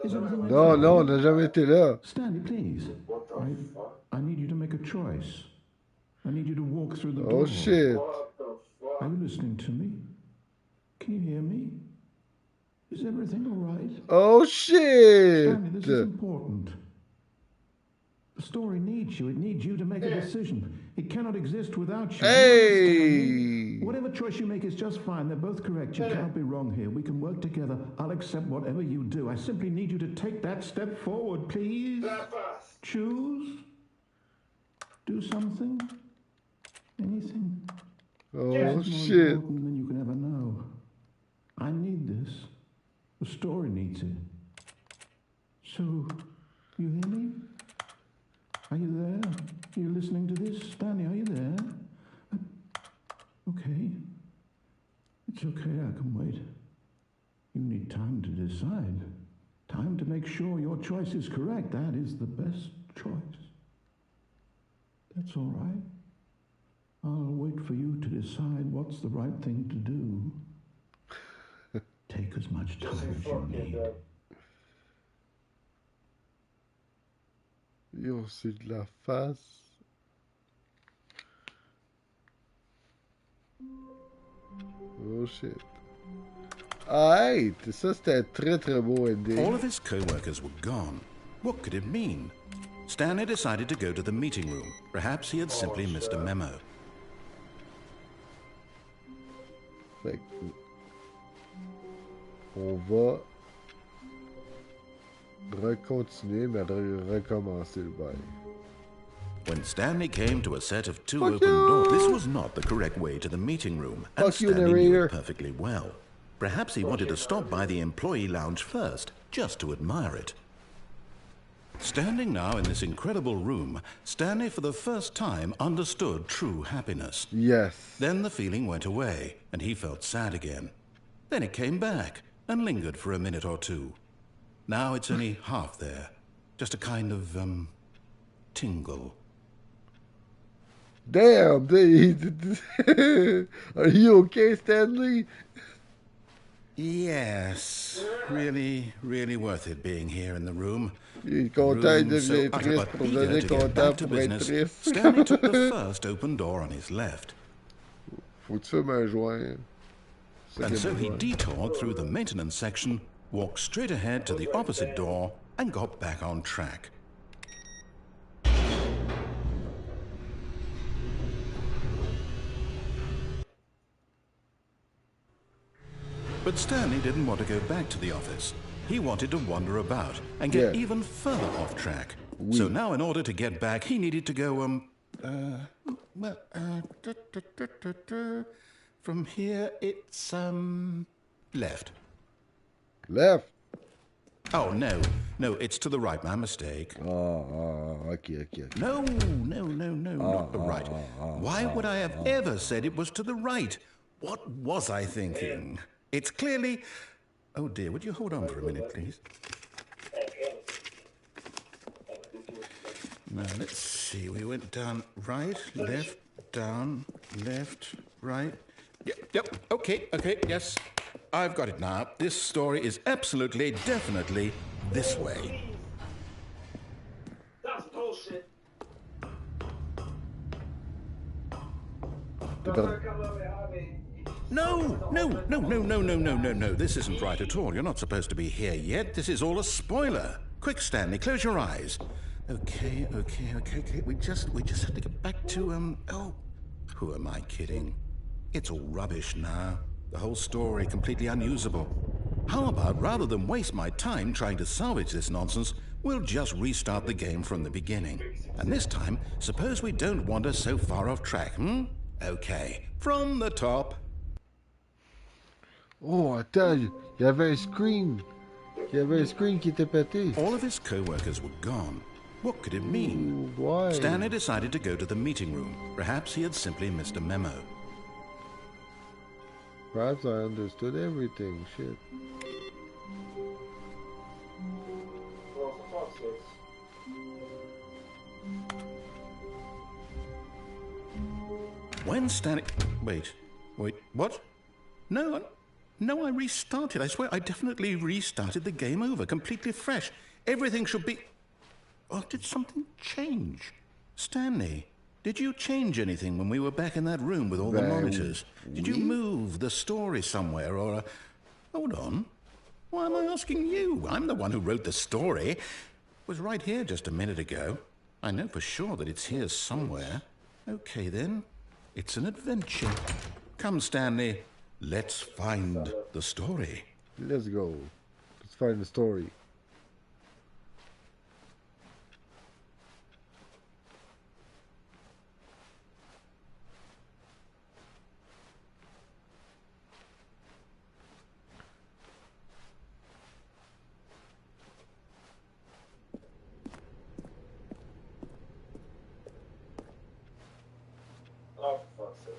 Non, non, on n'a jamais été là. Stanley, please. What the fuck? I need you to make a choice. I need you to walk through the door. Oh shit. What the fuck? Are you listening to me? Can you hear me? Is everything all right? Oh shit. Stanley, this is important. The story needs you. It needs you to make a decision. It cannot exist without you. Hey. Whatever choice you make is just fine. They're both correct. You can't be wrong here. We can work together. I'll accept whatever you do. I simply need you to take that step forward, please. That fast. Choose. Do something. Anything. Oh It's more shit. important than you can ever know. I need this. The story needs it. So, you hear me? Are you there? Are you listening to this? Stanley, are you there? Okay. It's okay, I can wait. You need time to decide. Time to make sure your choice is correct. That is the best choice. That's all right. I'll wait for you to decide what's the right thing to do. Take as much time as you need. Yo, c'est de la face. Oh shit. Aight, ça c'était très très beau ending. All of his co-workers were gone. What could it mean? Stanley decided to go to the meeting room. Perhaps he had simply missed a memo. Fait que on va recontinuer, mais recommencer le bail. When Stanley came to a set of two Fuck open you! doors, this was not the correct way to the meeting room, and Fuck you, Stanley knew narrator. it perfectly well. Perhaps he wanted to stop by the employee lounge first, just to admire it. Standing now in this incredible room, Stanley for the first time understood true happiness. Yes. Then the feeling went away, and he felt sad again. Then it came back, and lingered for a minute or two. Now it's only half there. Just a kind of, tingle. Damn, are you okay, Stanley? Yes, really, really worth it being here in the room. Il est content de Room so devenir utter triste but pour eager devenir to get content back to pour être business. triste. Stanley took the first open door on his left. Faut que tu fumes un joint. And so he detoured through the maintenance section, walked straight ahead to the opposite door, and got back on track. But Stanley didn't want to go back to the office. He wanted to wander about and get even further off track. So now in order to get back, he needed to go, from here it's, Left. Left. Oh, no, it's to the right. My mistake. Okay. No, not the right. Why would I have ever said it was to the right? What was I thinking? It's clearly... Oh, dear, would you hold on for a minute, please? Now, let's see. We went down right, left, down, left, right. Yep, okay, yes. I've got it now. This story is absolutely, definitely this way. That's bullshit. No. This isn't right at all. You're not supposed to be here yet. This is all a spoiler. Quick, Stanley, close your eyes. Okay. We just have to get back to, oh, who am I kidding? It's all rubbish now. The whole story completely unusable. How about, rather than waste my time trying to salvage this nonsense, we'll just restart the game from the beginning. And this time, suppose we don't wander so far off track, Okay, from the top. Oh, attends, il y avait un screen. Il y avait un screen qui était pété. All of his co-workers were gone. What could it mean? Why? Stanley decided to go to the meeting room. Perhaps he had simply missed a memo. Perhaps I understood everything. Shit. Well, for fuck's sake. When Stanley... Wait, what? No, I restarted. I swear I definitely restarted the game over, completely fresh. Everything should be... Oh, did something change? Stanley, did you change anything when we were back in that room with all the monitors? Did you move the story somewhere or... Hold on. Why am I asking you? I'm the one who wrote the story. It was right here just a minute ago. I know for sure that it's here somewhere. Okay, then. It's an adventure. Come, Stanley. Let's find the story. Let's go. Let's find the story. Oh, for fuck's sake.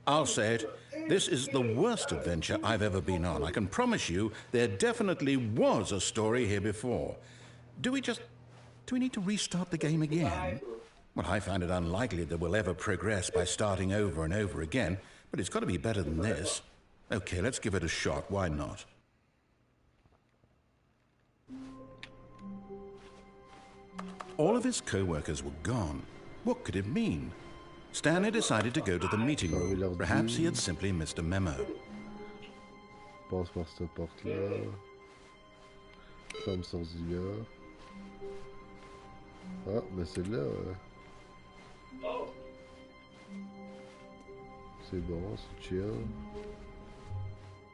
I'll say it. This is the worst adventure I've ever been on. I can promise you there definitely was a story here before. Do we need to restart the game again? Well, I find it unlikely that we'll ever progress by starting over and over again, but it's got to be better than this. Okay, let's give it a shot. Why not? All of his co-workers were gone. What could it mean? Stanley decided to go to the meeting room. Perhaps he had simply missed a memo. Passe par cette porte-là. Ferme sortie-là. Ah, mais c'est là. C'est bon, c'est chill.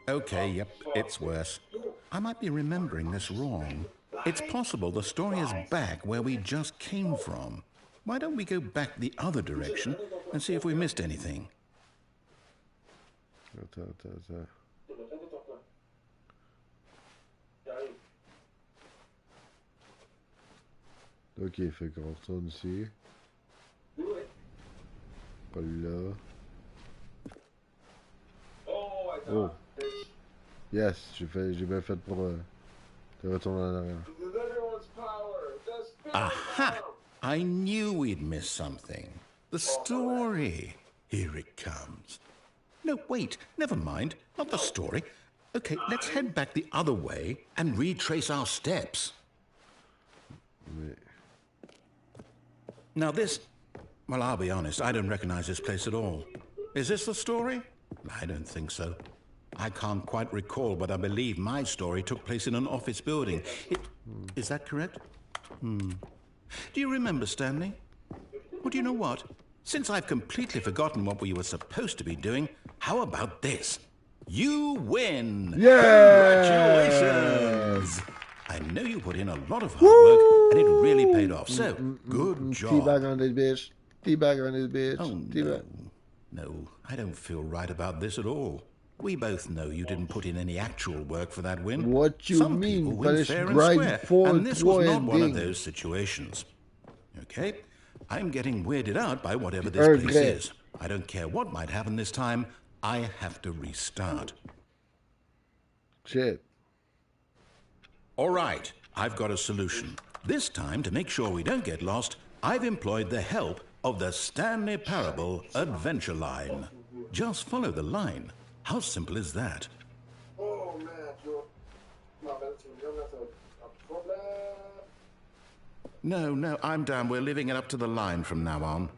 Okay, yep, it's worse. I might be remembering this wrong. It's possible the story is back where we just came from. Why don't we go back the other direction and see if we missed anything? Attends. Ok, fait qu'on retourne ici. Pas là. Oh. Yes, j'ai bien fait pour retourner en arrière. Aha! I knew we'd missed something. The story. Here it comes. No, wait, never mind. Not the story. Okay, let's head back the other way and retrace our steps. Mais... Now this... Well, I'll be honest, I don't recognize this place at all. Is this the story? I don't think so. I can't quite recall, but I believe my story took place in an office building. Is that correct? Do you remember, Stanley? Well, do you know what? Since I've completely forgotten what we were supposed to be doing, how about this? You win! Yeah! Congratulations! I know you put in a lot of hard work, and it really paid off. So, good job. Teabag on this bitch. Teabag on this bitch. Oh, Teabag. no. No, I don't feel right about this at all. We both know you didn't put in any actual work for that win. What you Some mean? people win Fallait fair and grind square, full and this was trois not one of ending. those situations. Okay? I'm getting weirded out by whatever Un this place vrai. is. I don't care what might happen this time. I have to restart. Shit. All right, I've got a solution. This time, to make sure we don't get lost, I've employed the help of the Stanley Parable Adventure Line. Just follow the line. How simple is that? Oh, man, yo. Non, mais là, tu veux dire, là, t'as un problème. No, I'm down. We're leaving it up to the line from now on.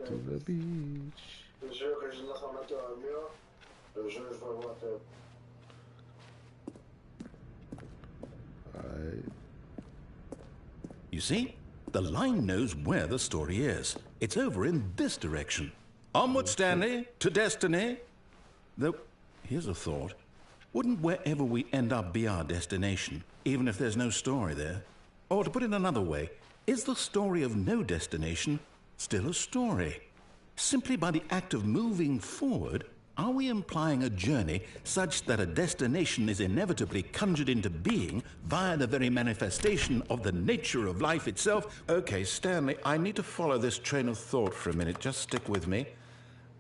To the beach. Le jeu que je lance en mettant un mur, le jeu, je vais voir tête. You see? The line knows where the story is. It's over in this direction. Onward, Stanley, to destiny. Though, here's a thought. Wouldn't wherever we end up be our destination, even if there's no story there? Or to put it another way, is the story of no destination still a story? Simply by the act of moving forward, are we implying a journey such that a destination is inevitably conjured into being via the very manifestation of the nature of life itself? Okay, Stanley, I need to follow this train of thought for a minute. Just stick with me.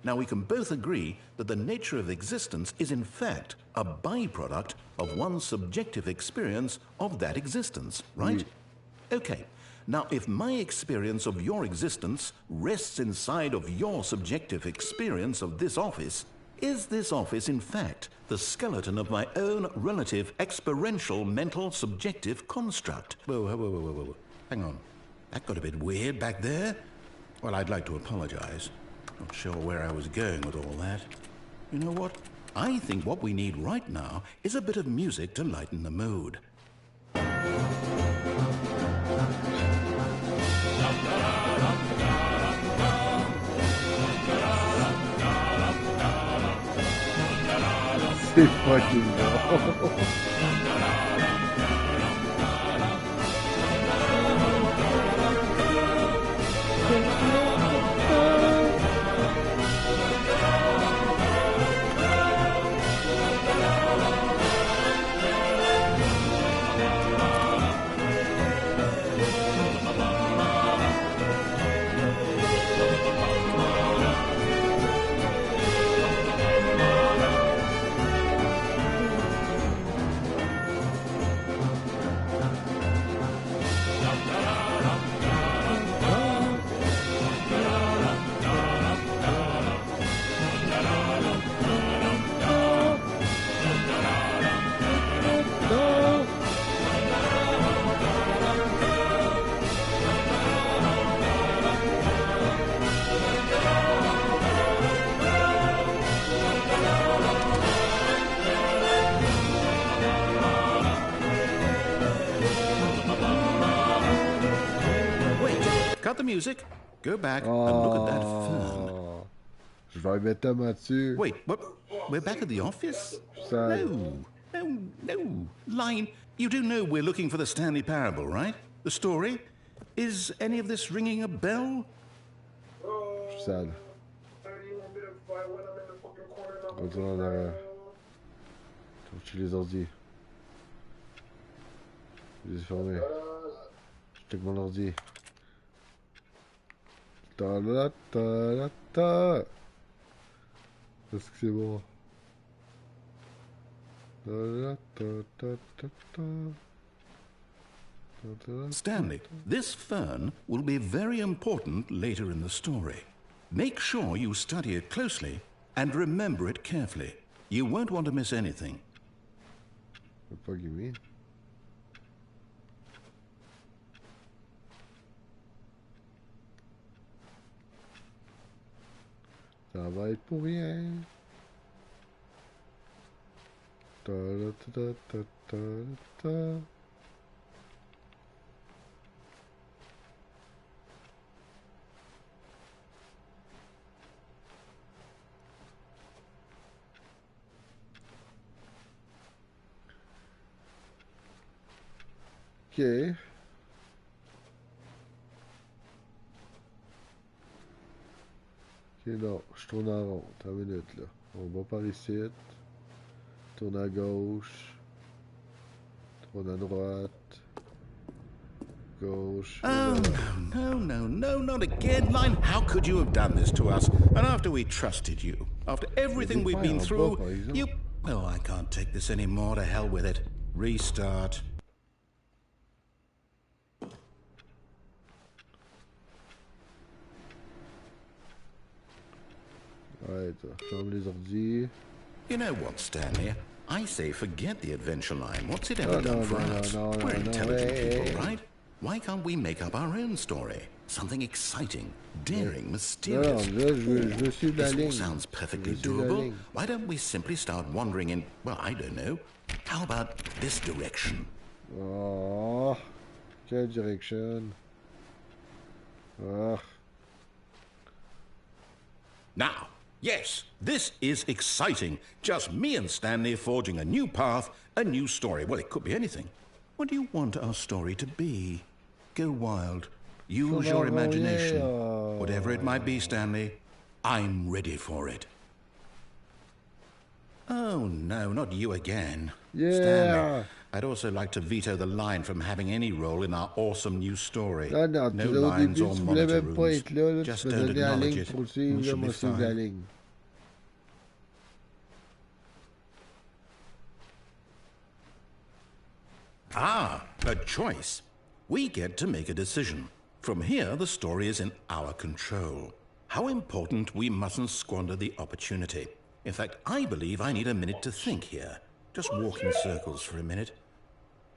Now, we can both agree that the nature of existence is in fact a byproduct of one's subjective experience of that existence, right? Okay. Now, if my experience of your existence rests inside of your subjective experience of this office, is this office, in fact, the skeleton of my own relative experiential mental subjective construct? Whoa. Hang on. That got a bit weird back there. Well, I'd like to apologize. Not sure where I was going with all that. You know what? I think what we need right now is a bit of music to lighten the mood. C'est fucking bon. Cut the music, go back, and look at that fern. Oh. Je vais mettre tellement dessus. Wait, what? We're back at the office? Ça- No. Line, you do know we're looking for the Stanley Parable, right? The story? Is any of this ringing a bell? Je suis sale. Retourne en arrière. Je vais checker les ordi. Je les ai fermés. Je check mon ordi. Ta. Est-ce que c'est bon? Stanley, this fern will be very important later in the story. Make sure you study it closely and remember it carefully. You won't want to miss anything. What the fuck you mean? Ça va être pour rien. Ta. Ok. Ok, non, je tourne en rond. Attends une minute, là. On va par ici. Tourne à gauche. Tourne à droite. Gauche. Oh, no, not again, Line. How could you have done this to us? And after we trusted you, after everything we've been through, you... Oh, I can't take this anymore. To hell with it. Restart. Ouais, ferme les ordi. You know what, Stanley? I say forget the adventure line. What's it ever done for us? We're intelligent people, right? Why can't we make up our own story? Something exciting, daring, mysterious. Je suis la This all ligne. sounds perfectly doable. Why don't we simply start wandering in, well, I don't know. How about this direction? Oh, quelle direction. Ah. Now, yes, this is exciting. Just me and Stanley forging a new path, a new story. Well, it could be anything. What do you want our story to be? Go wild. Use your imagination. Whatever it might be, Stanley, I'm ready for it. Oh, no, not you again. Yeah. Stanley, I'd also like to veto the line from having any role in our awesome new story. Ah non, No au lines début, or tu voulais monitor même pas rooms. être là. Là Just tu me don't donnais la acknowledge ligne it. pour le We suivre. Là, should moi, be suivre la fine. ligne. Ah, a choice. We get to make a decision. From here, the story is in our control. How important we mustn't squander the opportunity. In fact, I believe I need a minute to think here. Just walk in circles for a minute.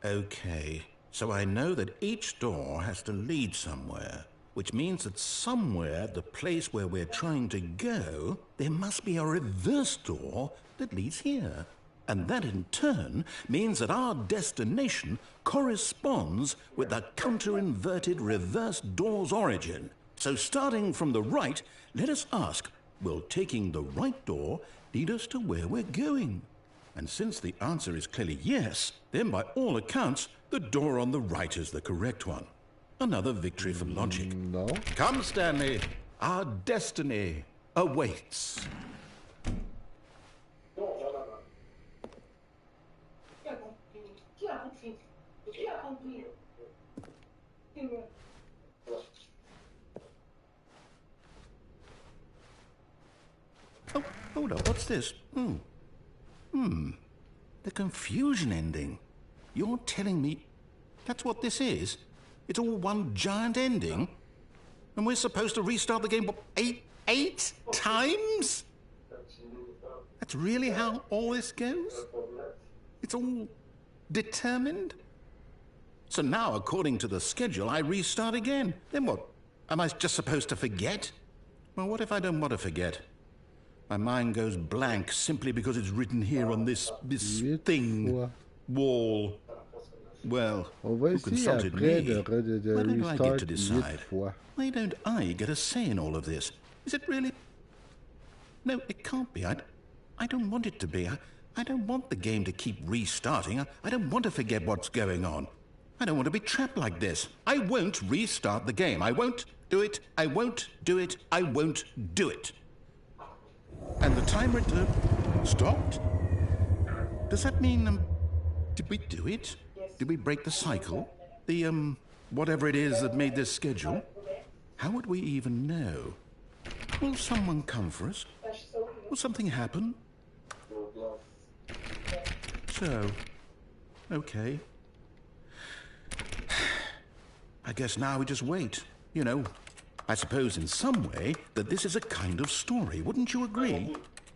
Okay, so I know that each door has to lead somewhere, which means that somewhere at the place where we're trying to go, there must be a reverse door that leads here. And that in turn means that our destination corresponds with the counter-inverted reverse door's origin. So starting from the right, let us ask, will taking the right door lead us to where we're going? And since the answer is clearly yes, then by all accounts, the door on the right is the correct one. Another victory for logic. No. Come, Stanley, our destiny awaits. Oh, hold up, what's this? The confusion ending. You're telling me that's what this is? It's all one giant ending? And we're supposed to restart the game, what, eight times? That's really how all this goes? It's all determined? So now, according to the schedule, I restart again. Then what? Am I just supposed to forget? Well, what if I don't want to forget? My mind goes blank simply because it's written here on this thing. Wall. Well, who consulted me? Why don't I get to decide? Why don't I get a say in all of this? Is it really? No, it can't be. I don't want it to be. I don't want the game to keep restarting. I don't want to forget what's going on. I don't want to be trapped like this. I won't restart the game. I won't do it. I won't do it. I won't do it. And the timer stopped? Does that mean, did we do it? Did we break the cycle? The, whatever it is that made this schedule? How would we even know? Will someone come for us? Will something happen? So, okay. I guess now we just wait, you know. I suppose in some way that this is a kind of story, wouldn't you agree?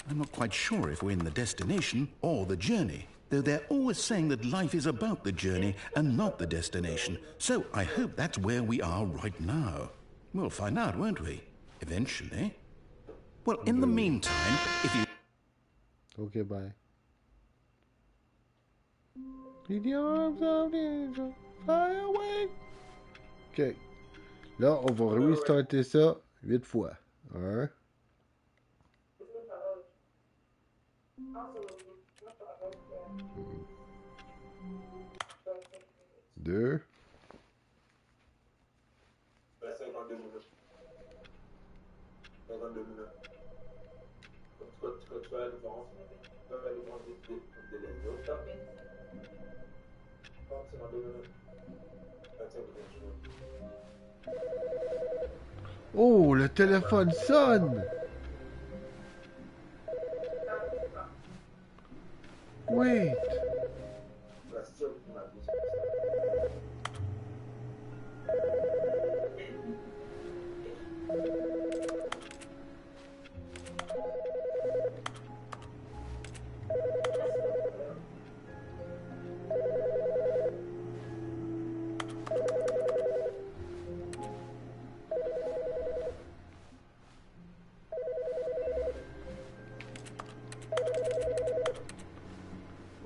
I'm not quite sure if we're in the destination or the journey, though they're always saying that life is about the journey and not the destination. So I hope that's where we are right now. We'll find out, won't we? Eventually. Well, in the meantime, if you... Okay, bye. In the arms of the angel, fly away. Ok. Là, on va restarter ça 8 fois. 1. 2. 3. 52 minutes. Tu vas aller voir, tu vas aller voir des légumes, tapis. C'est dans 2 minutes. Oh, le téléphone sonne! Wait!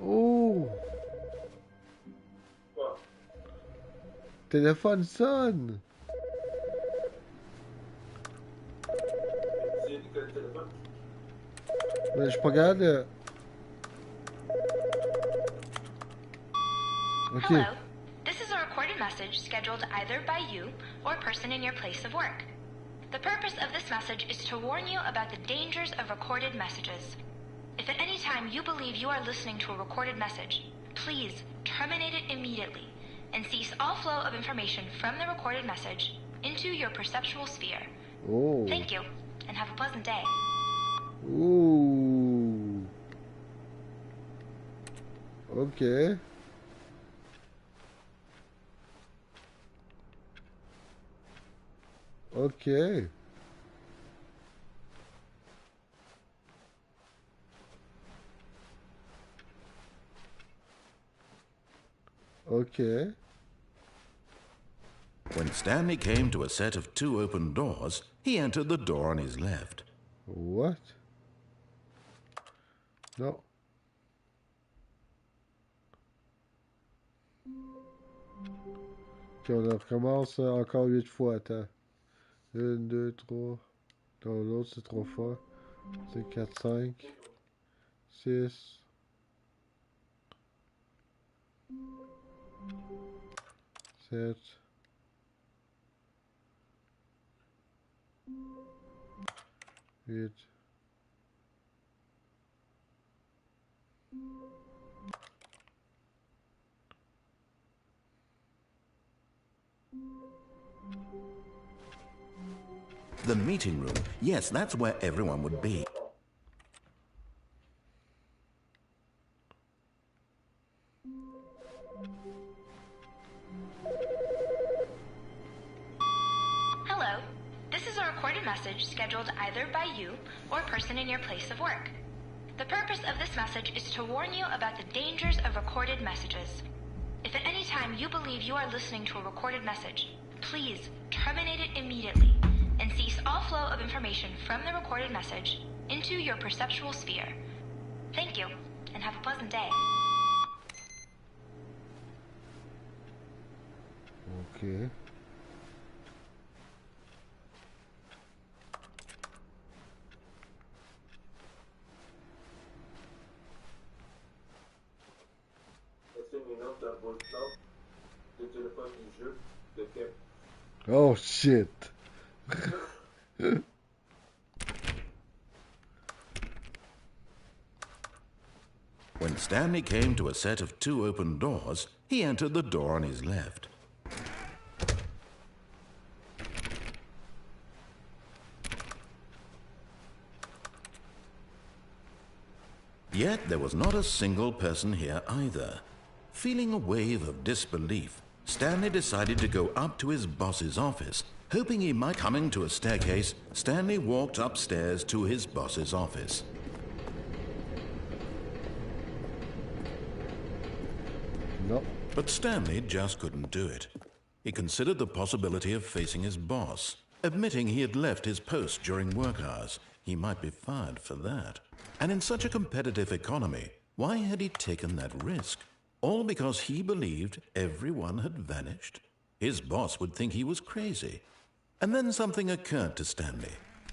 Oh! Téléphone sonne! Mais je suis pas capable de... Ok. Hello. This is a recorded message scheduled either by you or a person in your place of work. The purpose of this message is to warn you about the dangers of recorded messages. If at any time you believe you are listening to a recorded message, please terminate it immediately and cease all flow of information from the recorded message into your perceptual sphere. Oh. Thank you, and have a pleasant day. Ooh. Okay. Okay. Okay. When Stanley came to a set of 2 open doors, he entered the door on his left. What? Non. Ok, on recommence encore 8 fois. Attends. 1, 2, 3. Dans l'autre, c'est 3 fois. C'est 4, 5. 6. 7. 8. The meeting room. Yes, that's where everyone would be. Hello. This is a recorded message scheduled either by you or a person in your place of work. The purpose of this message is to warn you about the dangers of recorded messages. If at any time you believe you are listening to a recorded message, please terminate it immediately and cease all flow of information from the recorded message into your perceptual sphere. Thank you, and have a pleasant day. Okay. Oh shit. When Stanley came to a set of 2 open doors, he entered the door on his left. Yet there was not a single person here either. Feeling a wave of disbelief, Stanley decided to go up to his boss's office. Hoping he might coming to a staircase, Stanley walked upstairs to his boss's office. No. But Stanley just couldn't do it. He considered the possibility of facing his boss, admitting he had left his post during work hours. He might be fired for that. And in such a competitive economy, why had he taken that risk? All because he believed everyone had vanished? His boss would think he was crazy. And then something occurred to Stanley.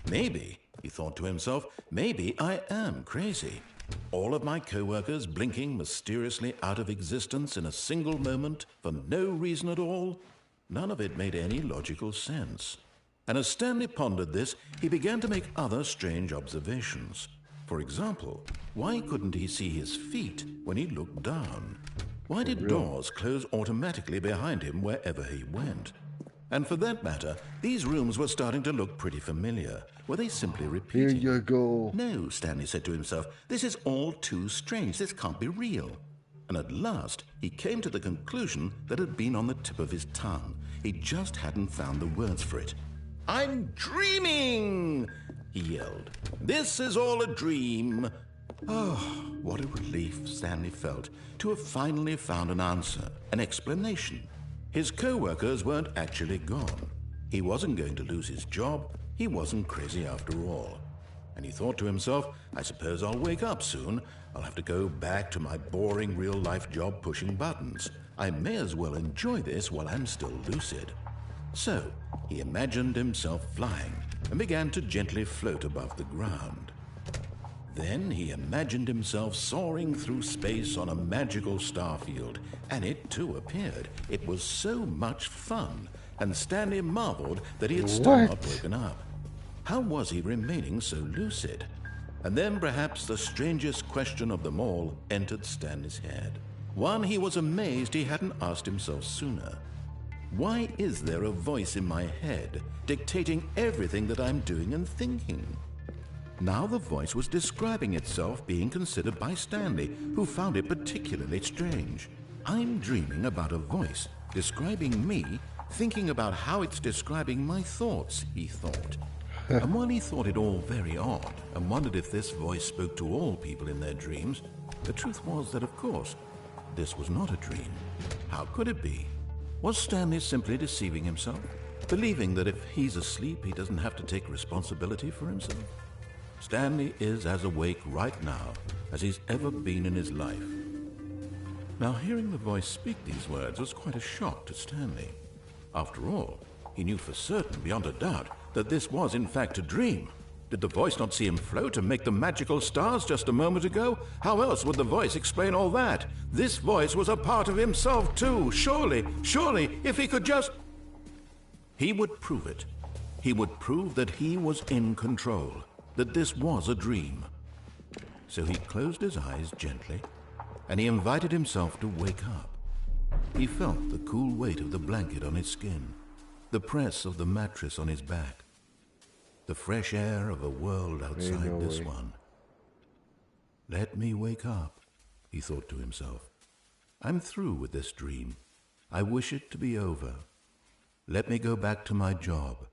Maybe, he thought to himself, maybe I am crazy. All of my co-workers blinking mysteriously out of existence in a single moment for no reason at all? None of it made any logical sense. And as Stanley pondered this, he began to make other strange observations. For example, why couldn't he see his feet when he looked down? Why did doors close automatically behind him wherever he went? And for that matter, these rooms were starting to look pretty familiar. Were they simply repeating? Here you go. No, Stanley said to himself, this is all too strange. This can't be real. And at last, he came to the conclusion that had been on the tip of his tongue. He just hadn't found the words for it. I'm dreaming, he yelled. This is all a dream. Oh, what a relief Stanley felt to have finally found an answer, an explanation. His co-workers weren't actually gone. He wasn't going to lose his job. He wasn't crazy after all. And he thought to himself, I suppose I'll wake up soon. I'll have to go back to my boring real-life job pushing buttons. I may as well enjoy this while I'm still lucid. So, he imagined himself flying and began to gently float above the ground. Then he imagined himself soaring through space on a magical starfield, and it too appeared. It was so much fun, and Stanley marveled that he had still not woken up. How was he remaining so lucid? And then perhaps the strangest question of them all entered Stanley's head. One he was amazed he hadn't asked himself sooner. Why is there a voice in my head dictating everything that I'm doing and thinking? Now the voice was describing itself being considered by Stanley, who found it particularly strange. I'm dreaming about a voice describing me, thinking about how it's describing my thoughts, he thought. And while he thought it all very odd and wondered if this voice spoke to all people in their dreams, the truth was that, of course, this was not a dream. How could it be? Was Stanley simply deceiving himself, believing that if he's asleep, he doesn't have to take responsibility for himself? Stanley is as awake right now as he's ever been in his life. Now, hearing the voice speak these words was quite a shock to Stanley. After all, he knew for certain, beyond a doubt, that this was in fact a dream. Did the voice not see him float and make the magical stars just a moment ago? How else would the voice explain all that? This voice was a part of himself too. Surely, if he could just... He would prove it. He would prove that he was in control, that this was a dream. So he closed his eyes gently, and he invited himself to wake up. He felt the cool weight of the blanket on his skin, the press of the mattress on his back, the fresh air of a world outside this one. Let me wake up, he thought to himself. I'm through with this dream. I wish it to be over. Let me go back to my job.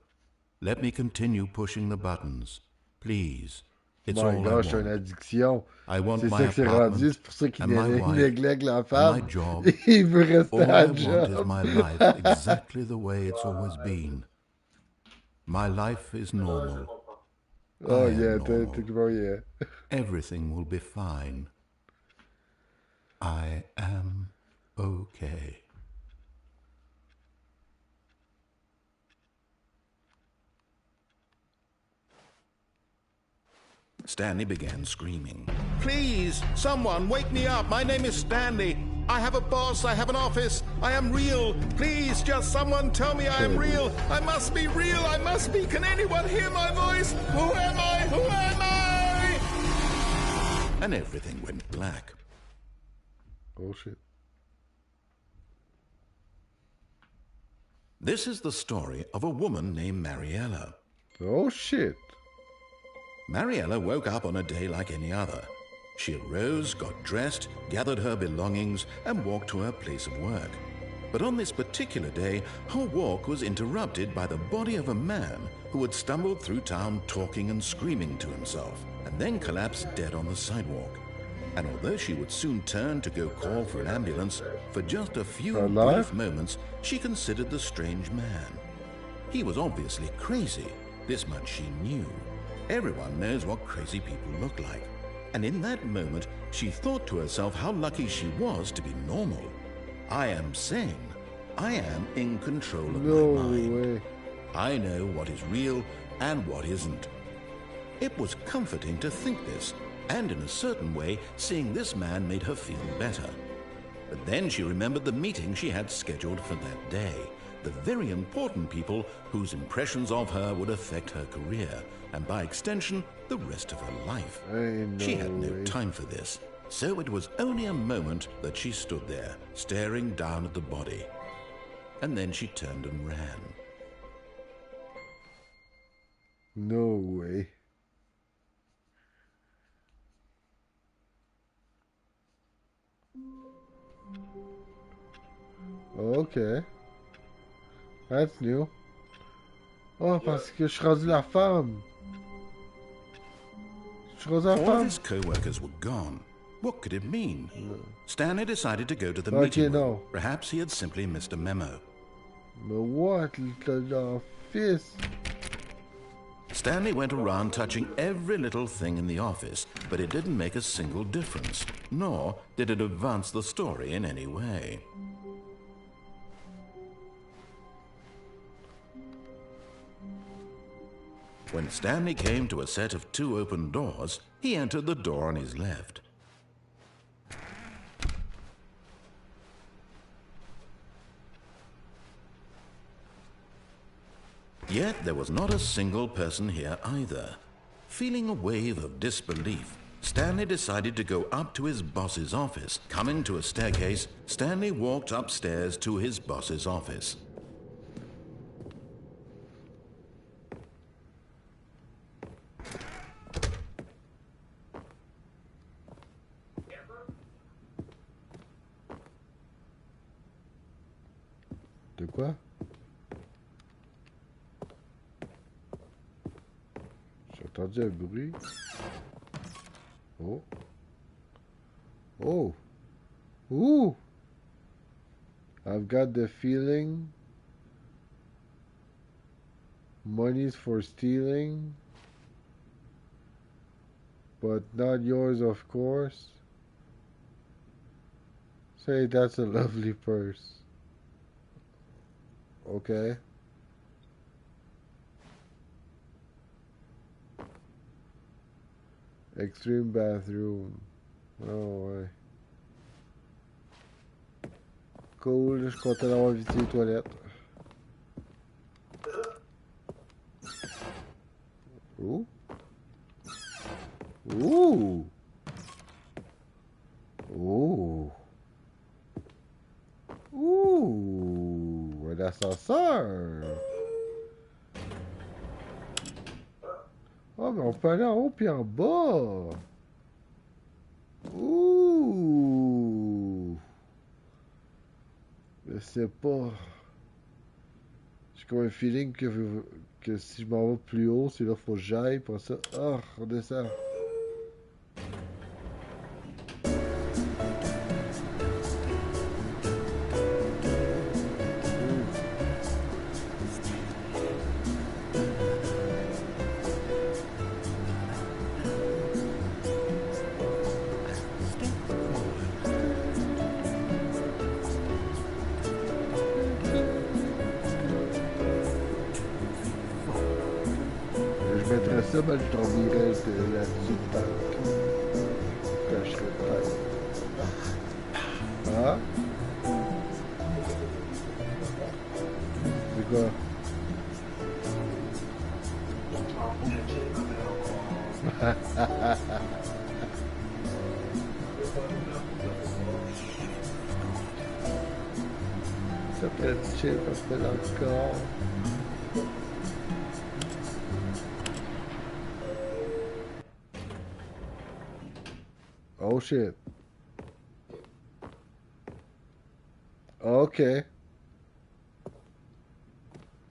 Let me continue pushing the buttons. Please. It's all I want. J'ai une addiction. I want c'est my ça que c'est rendu, c'est pour ça qu'il néglige la femme. Il veut rester à la job. All I want is my life exactly the way it's always been. My life is normal. Oh yeah, techniquement yeah. Everything will be fine. I am okay. Stanley began screaming. Please, someone, wake me up. My name is Stanley. I have a boss. I have an office. I am real. Please, just someone tell me I am real. I must be real. I must be. Can anyone hear my voice? Who am I? Who am I? And everything went black. Oh shit. This is the story of a woman named Mariella. Oh shit. Mariella woke up on a day like any other. She arose, got dressed, gathered her belongings, and walked to her place of work. But on this particular day, her walk was interrupted by the body of a man who had stumbled through town talking and screaming to himself, and then collapsed dead on the sidewalk. And although she would soon turn to go call for an ambulance, for just a few brief moments, she considered the strange man. He was obviously crazy. This much she knew. Everyone knows what crazy people look like. And in that moment, she thought to herself how lucky she was to be normal. I am sane. I am in control of my mind. I know what is real and what isn't. It was comforting to think this, and in a certain way, seeing this man made her feel better. But then she remembered the meeting she had scheduled for that day, the very important people whose impressions of her would affect her career, and by extension, the rest of her life. She had no time for this, so it was only a moment that she stood there, staring down at the body. And then she turned and ran. No way. Okay. That's new. Oh, parce que je suis rendu la femme. Je suis rendu la All of femme. his co-workers were gone. What could it mean? No. Stanley decided to go to the Okay, meeting room. no. Perhaps he had simply missed a memo. Mais what? Le fils. Stanley went around touching every little thing in the office, but it didn't make a single difference, nor did it advance the story in any way. When Stanley came to a set of 2 open doors, he entered the door on his left. Yet there was not a single person here either. Feeling a wave of disbelief, Stanley decided to go up to his boss's office. Coming to a staircase, Stanley walked upstairs to his boss's office. De quoi? J'ai entendu un bruit. Oh. Oh. Ooh. I've got the feeling. Money's for stealing. But not yours, of course. Say that's a lovely purse. Okay. Extreme bathroom. Oh ouais. Cool, je suis content d'avoir visité les toilettes. Ouh. Ouh. Ouh. Ouh. Un ascenseur. Oh, mais on peut aller en haut puis en bas. Ouh. Je sais pas. J'ai comme un feeling que si je m'en vais plus haut, c'est là qu'il faut que j'aille. Pour ça, oh, on descend. Je mettrais ça, ben je t'enverrais là-dessus peut-être. Je serais peut-être. Ah? C'est quoi? Ça peut être chill parce que dans le corps. Oh shit. Okay.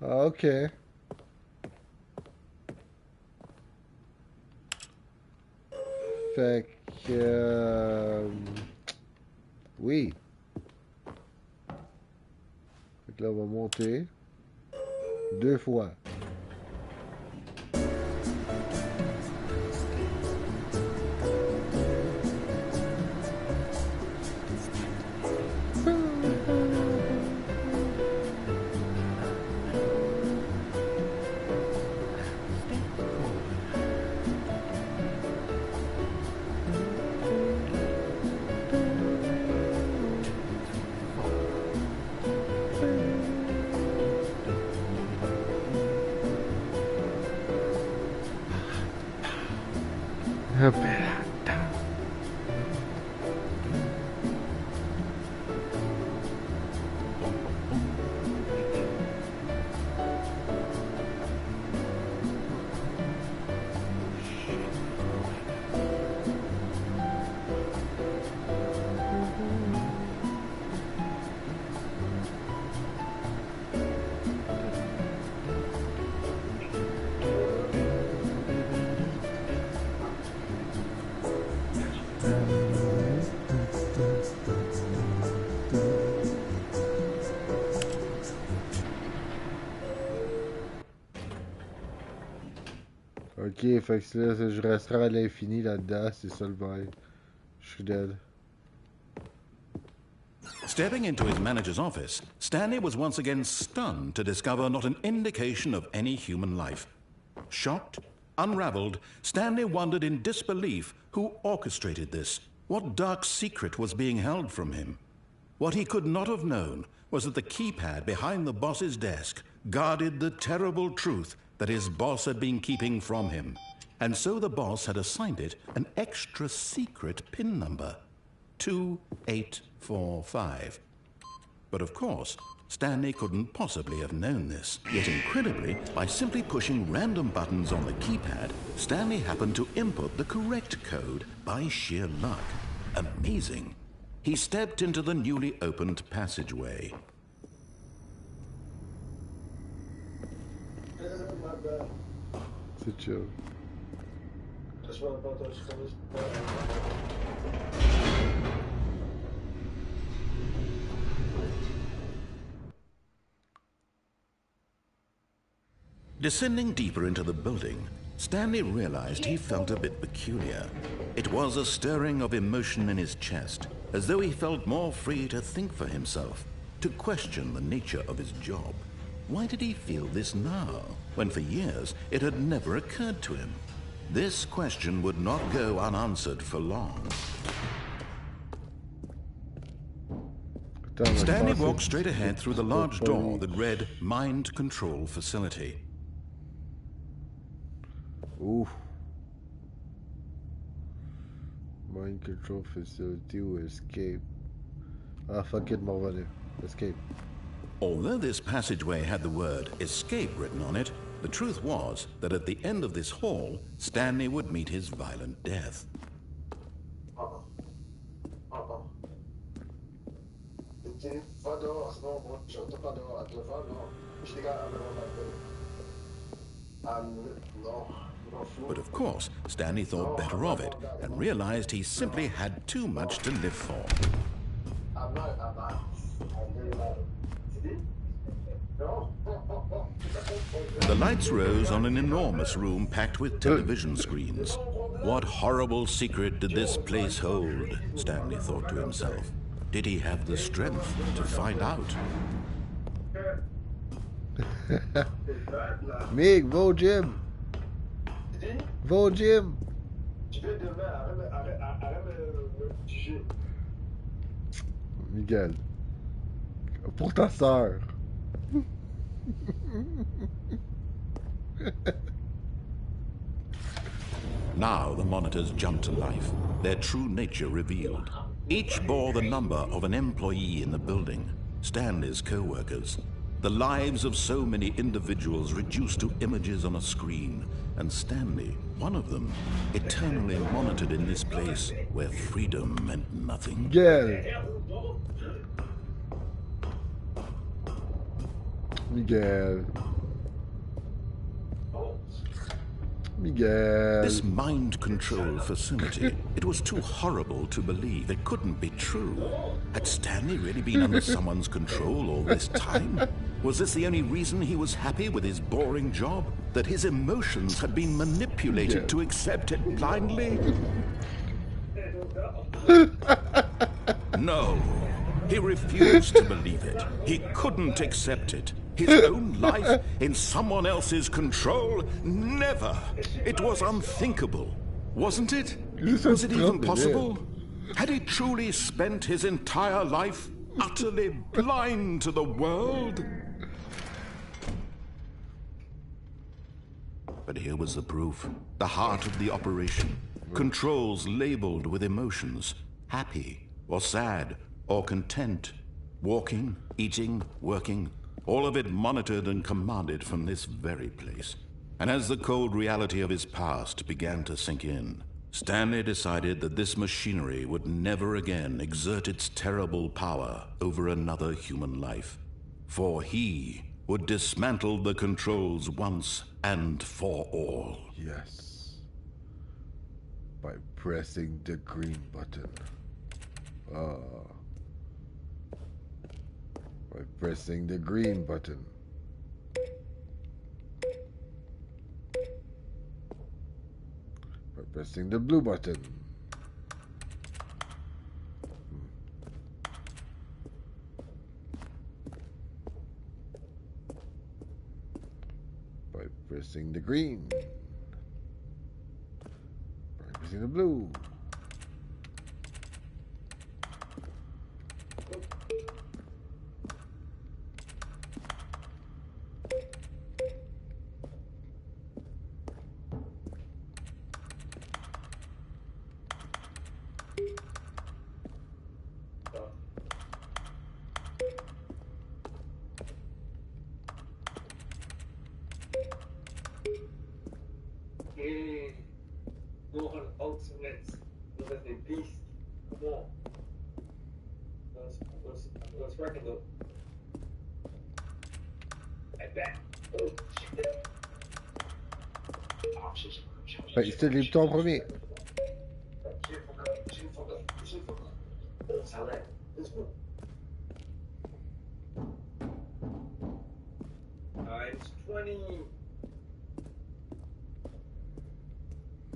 Okay. Fait que... oui. Fait que là, on va monter. 2 fois. Operata. Ok, fait que là, je resterai à l'infini là-dedans, c'est ça le bail. Je suis dead. Stepping into his manager's office, Stanley was once again stunned to discover not an indication of any human life. Shocked, unraveled, Stanley wondered in disbelief who orchestrated this, what dark secret was being held from him. What he could not have known was that the keypad behind the boss's desk guarded the terrible truth that his boss had been keeping from him. And so the boss had assigned it an extra secret PIN number, 2845. But of course, Stanley couldn't possibly have known this. Yet incredibly, by simply pushing random buttons on the keypad, Stanley happened to input the correct code by sheer luck. Amazing. He stepped into the newly opened passageway. C'est chill. Descending deeper into the building, Stanley realized he felt a bit peculiar. It was a stirring of emotion in his chest, as though he felt more free to think for himself, to question the nature of his job. Why did he feel this now, when for years it had never occurred to him? This question would not go unanswered for long. Stanley walked straight ahead through the large door that read Mind Control Facility. Ooh. Mind Control Facility ou Escape. Ah, fuck it, m'en revenir. Escape. Although this passageway had the word escape written on it, the truth was that at the end of this hall, Stanley would meet his violent death. But of course, Stanley thought better of it and realized he simply had too much to live for. The lights rose on an enormous room packed with television screens. What horrible secret did this place hold? Stanley thought to himself. Did he have the strength to find out? Mig, va au gym. Va au gym. Miguel. Pour ta sœur. Now the monitors jumped to life, their true nature revealed. Each bore the number of an employee in the building, Stanley's co-workers. The lives of so many individuals reduced to images on a screen, and Stanley, one of them, eternally monitored in this place where freedom meant nothing. Miguel. Miguel. Miguel. This mind control facility, it was too horrible to believe. It couldn't be true. Had Stanley really been under someone's control all this time? Was this the only reason he was happy with his boring job? That his emotions had been manipulated to accept it blindly? No. He refused to believe it. He couldn't accept it. His own life in someone else's control? Never. It was unthinkable. Wasn't it? Was it even possible? Had he truly spent his entire life utterly blind to the world? But here was the proof, the heart of the operation. controls labeled with emotions, happy or sad or content, walking, eating, working, all of it monitored and commanded from this very place. And as the cold reality of his past began to sink in, Stanley decided that this machinery would never again exert its terrible power over another human life, for he would dismantle the controls once and for all. Yes. By pressing the green button. By pressing the green button. By pressing the blue button. By pressing the green. By pressing the blue. Nog een ultimate. Dat is een beest. Come on. Let's reckon though. I bet. Oh shit. Ben, c'était les temps en premier. It's 20.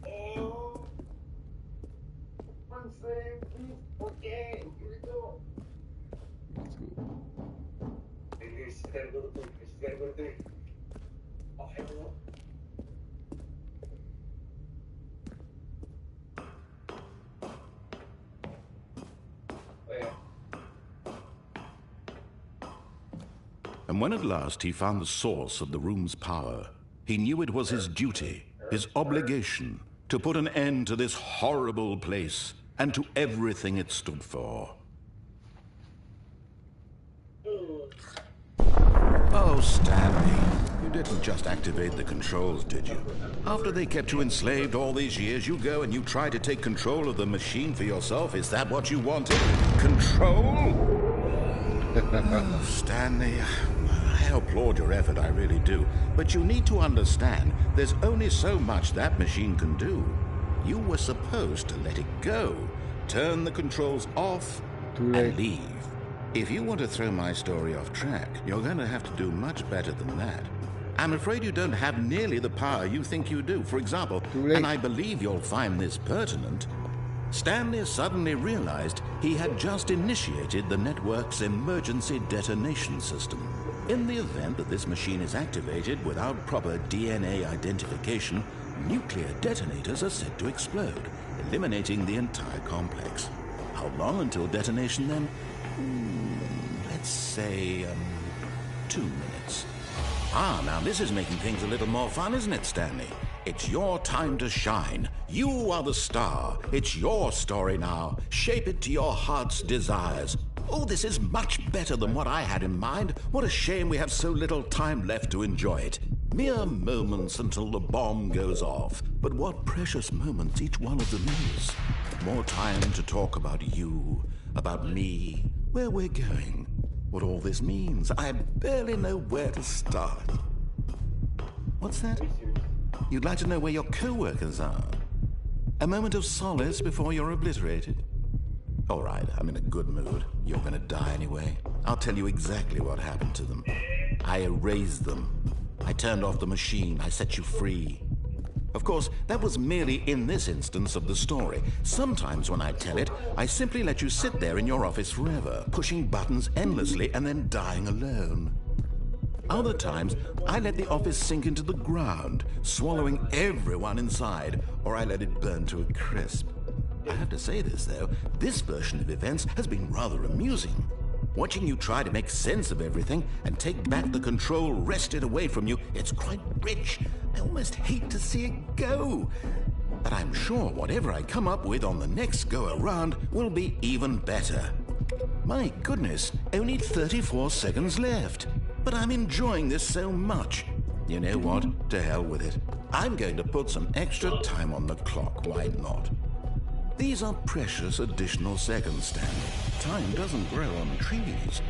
Oh. One save, please. Okay, here we go. Let's go. She's gotta go to 3. She's gotta go to 3. Oh, hell no. Oh, yeah. And when at last he found the source of the room's power, he knew it was his duty, his obligation, to put an end to this horrible place and to everything it stood for. Oh, Stanley, you didn't just activate the controls, did you? After they kept you enslaved all these years, you go and you try to take control of the machine for yourself. Is that what you wanted? Control? Oh, Stanley, I applaud your effort, I really do. But you need to understand, there's only so much that machine can do. You were supposed to let it go, turn the controls off, and leave. If you want to throw my story off track, you're going to have to do much better than that. I'm afraid you don't have nearly the power you think you do. For example, and I believe you'll find this pertinent, Stanley suddenly realized he had just initiated the network's emergency detonation system. In the event that this machine is activated without proper DNA identification, nuclear detonators are said to explode, eliminating the entire complex. How long until detonation then? Let's say, 2 minutes. Ah, now this is making things a little more fun, isn't it, Stanley? It's your time to shine. You are the star. It's your story now. Shape it to your heart's desires. Oh, this is much better than what I had in mind. What a shame we have so little time left to enjoy it. Mere moments until the bomb goes off. But what precious moments each one of them is. More time to talk about you, about me, where we're going, what all this means. I barely know where to start. What's that? You'd like to know where your co-workers are? A moment of solace before you're obliterated? All right, I'm in a good mood. You're gonna die anyway. I'll tell you exactly what happened to them. I erased them. I turned off the machine. I set you free. Of course, that was merely in this instance of the story. Sometimes when I tell it, I simply let you sit there in your office forever, pushing buttons endlessly and then dying alone. Other times, I let the office sink into the ground, swallowing everyone inside, or I let it burn to a crisp. I have to say this, though, this version of events has been rather amusing. Watching you try to make sense of everything and take back the control wrested away from you, it's quite rich. I almost hate to see it go. but I'm sure whatever I come up with on the next go-around will be even better. My goodness, only 34 seconds left. But I'm enjoying this so much. You know what? To hell with it. I'm going to put some extra time on the clock. Why not? These are precious additional seconds, Stanley. Time doesn't grow on trees.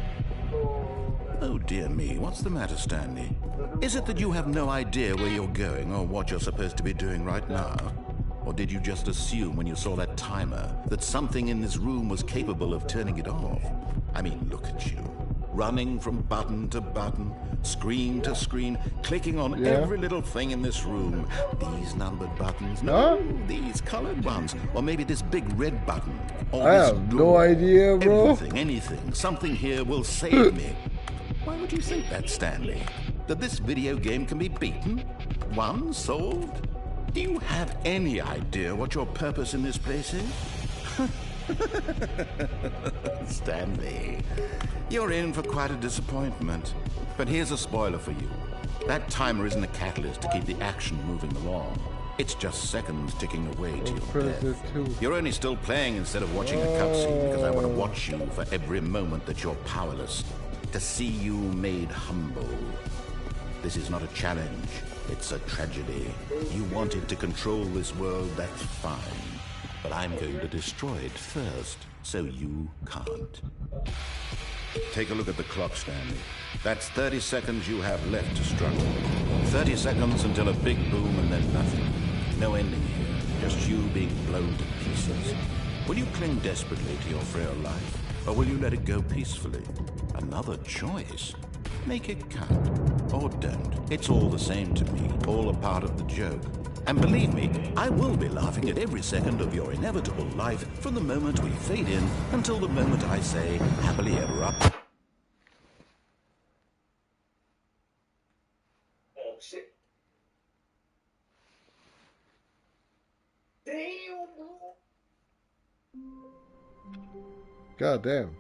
Oh dear me, what's the matter, Stanley? Is it that you have no idea where you're going or what you're supposed to be doing right now? Or did you just assume when you saw that timer that something in this room was capable of turning it off? I mean, look at you. Running from button to button, screen to screen, clicking on every little thing in this room. These numbered buttons, no, these colored ones, or maybe this big red button. Or I this have no door. idea, bro. Everything, anything, something here will save me. Why would you think that, Stanley? That this video game can be beaten? Won? Solved? Do you have any idea what your purpose in this place is? Stanley, you're in for quite a disappointment. But here's a spoiler for you. That timer isn't a catalyst to keep the action moving along. It's just seconds ticking away to your death. You're only still playing instead of watching a cutscene because I want to watch you for every moment that you're powerless. To see you made humble. This is not a challenge. It's a tragedy. You wanted to control this world, that's fine. But I'm going to destroy it first, so you can't. Take a look at the clock, Stanley. That's 30 seconds you have left to struggle. 30 seconds until a big boom and then nothing. No ending here, just you being blown to pieces. Will you cling desperately to your frail life, or will you let it go peacefully? Another choice. Make it count, or don't. It's all the same to me, all a part of the joke. And believe me, I will be laughing at every second of your inevitable life from the moment we fade in until the moment I say, happily ever after. Oh, shit. Damn, bro. God damn.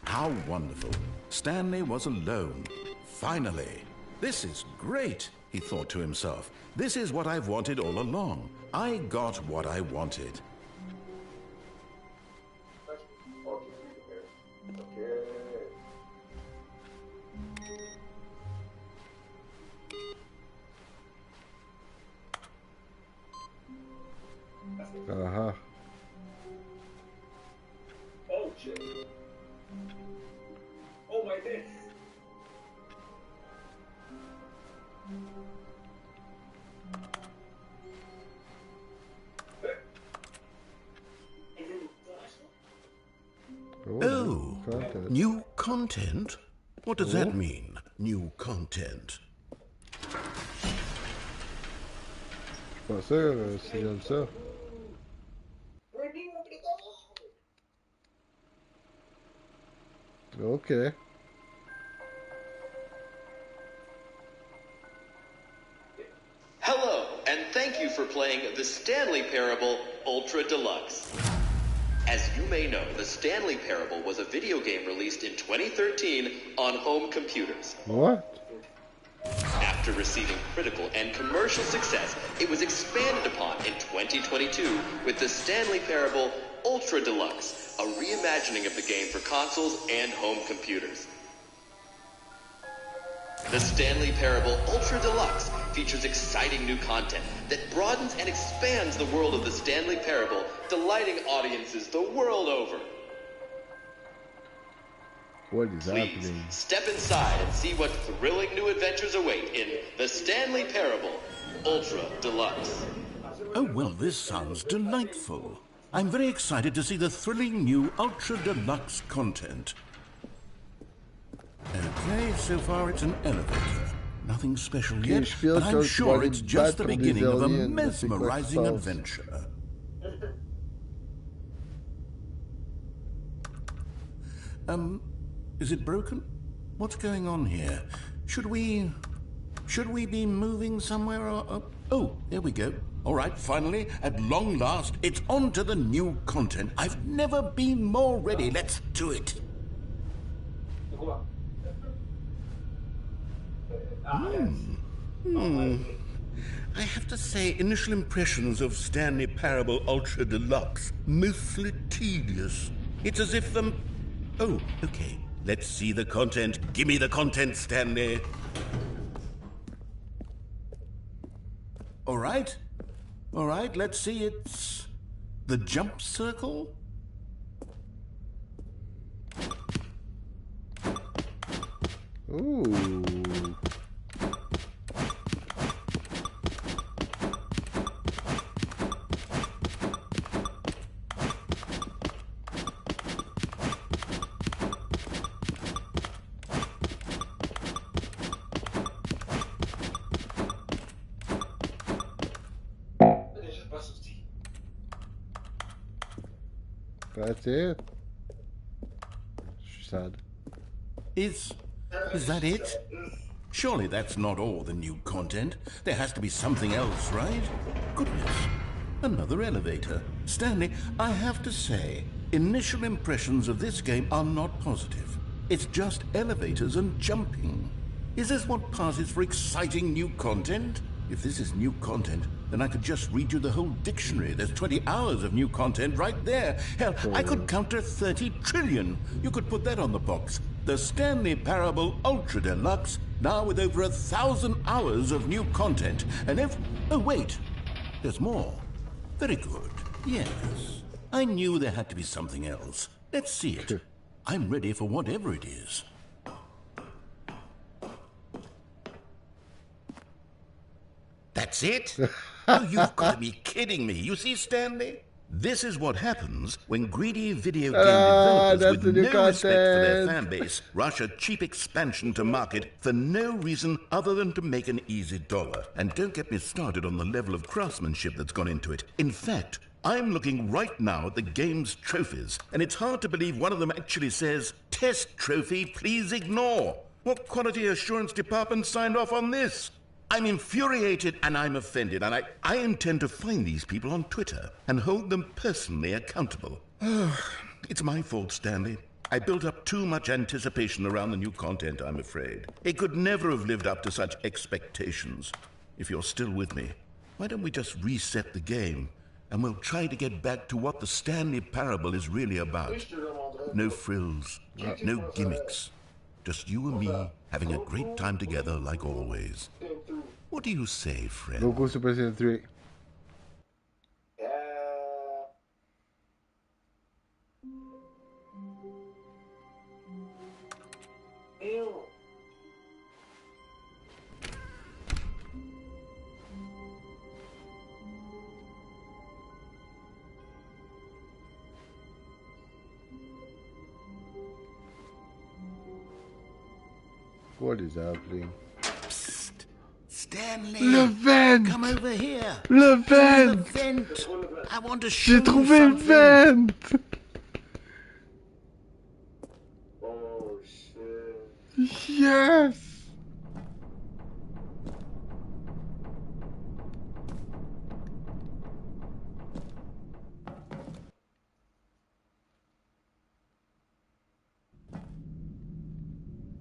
How wonderful. Stanley was alone. Finally. This is great, he thought to himself. This is what I've wanted all along. I got what I wanted. Uh-huh. Oh, shit. Oh, my God. Oh, new content? What does that mean, new content? Je pensais un signal ça. Okay. Hello, and thank you for playing the Stanley Parable Ultra Deluxe. As you may know, the Stanley Parable was a video game released in 2013 on home computers. What? After receiving critical and commercial success, it was expanded upon in 2022 with the Stanley Parable Ultra Deluxe, a reimagining of the game for consoles and home computers. The Stanley Parable Ultra Deluxe features exciting new content that broadens and expands the world of the Stanley Parable, delighting audiences the world over. What is Please happening? step inside and see what thrilling new adventures await in the Stanley Parable Ultra Deluxe. Oh, well, this sounds delightful. I'm very excited to see the thrilling new Ultra Deluxe content. Okay, so far it's an elevator. Nothing special yet, but I'm sure it's just the beginning of a mesmerizing adventure. Is it broken? What's going on here? Should we be moving somewhere or... Oh, there we go. All right, finally, at long last, it's on to the new content. I've never been more ready. Let's do it. I have to say, initial impressions of Stanley Parable Ultra Deluxe, mostly tedious. It's as if Oh, okay. Let's see the content. Give me the content, Stanley. All right, let's see. It's the jump circle? Ooh. That's it. She said. Is that it? Surely that's not all the new content. There has to be something else, right? Goodness. Another elevator. Stanley, I have to say, initial impressions of this game are not positive. It's just elevators and jumping. Is this what passes for exciting new content? If this is new content, then I could just read you the whole dictionary. There's 20 hours of new content right there. Hell, I could counter 30 trillion. You could put that on the box. The Stanley Parable Ultra Deluxe, now with over 1,000 hours of new content. And oh, wait. There's more. Very good. Yes. I knew there had to be something else. Let's see it. I'm ready for whatever it is. That's it? Oh, you've got to be kidding me. You see, Stanley? This is what happens when greedy video game developers with no respect for their fan base rush a cheap expansion to market for no reason other than to make an easy dollar. And don't get me started on the level of craftsmanship that's gone into it. In fact, I'm looking right now at the game's trophies, and it's hard to believe one of them actually says, "Test trophy, please ignore." What quality assurance department signed off on this? I'm infuriated and I'm offended, and I intend to find these people on Twitter and hold them personally accountable. It's my fault, Stanley. I built up too much anticipation around the new content, I'm afraid. It could never have lived up to such expectations. If you're still with me, why don't we just reset the game and we'll try to get back to what the Stanley Parable is really about. No frills, no gimmicks. Just you and me having a great time together like always. What do you say, friend? Beaucoup Super Saiyan 3. What is happening? Psst. Stanley! Le vent! Come over here! Le The vent! vent! I want to show J'ai trouvé you le something. vent! Oh shit. Yes!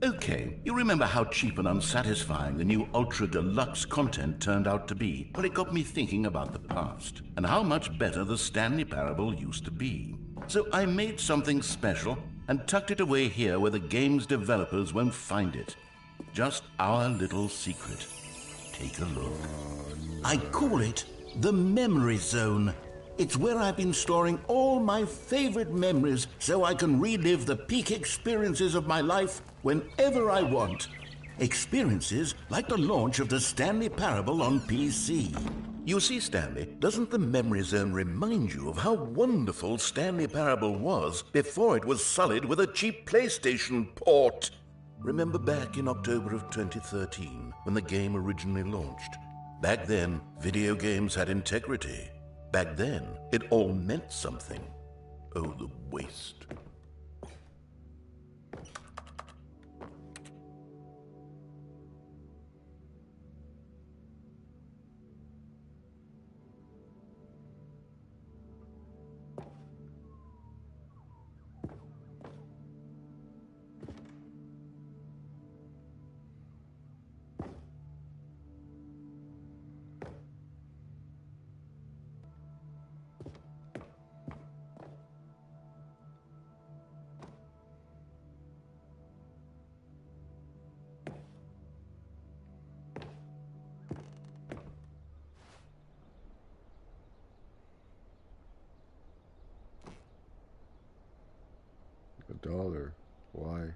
Okay, you remember how cheap and unsatisfying the new Ultra Deluxe content turned out to be? Well, it got me thinking about the past and how much better the Stanley Parable used to be. So I made something special and tucked it away here where the game's developers won't find it. Just our little secret. Take a look. I call it the Memory Zone. It's where I've been storing all my favorite memories so I can relive the peak experiences of my life whenever I want. Experiences like the launch of the Stanley Parable on PC. You see, Stanley, doesn't the Memory Zone remind you of how wonderful Stanley Parable was before it was sullied with a cheap PlayStation port? Remember back in October of 2013 when the game originally launched? Back then, video games had integrity. Back then, it all meant something. Oh, the waste. $1. Why?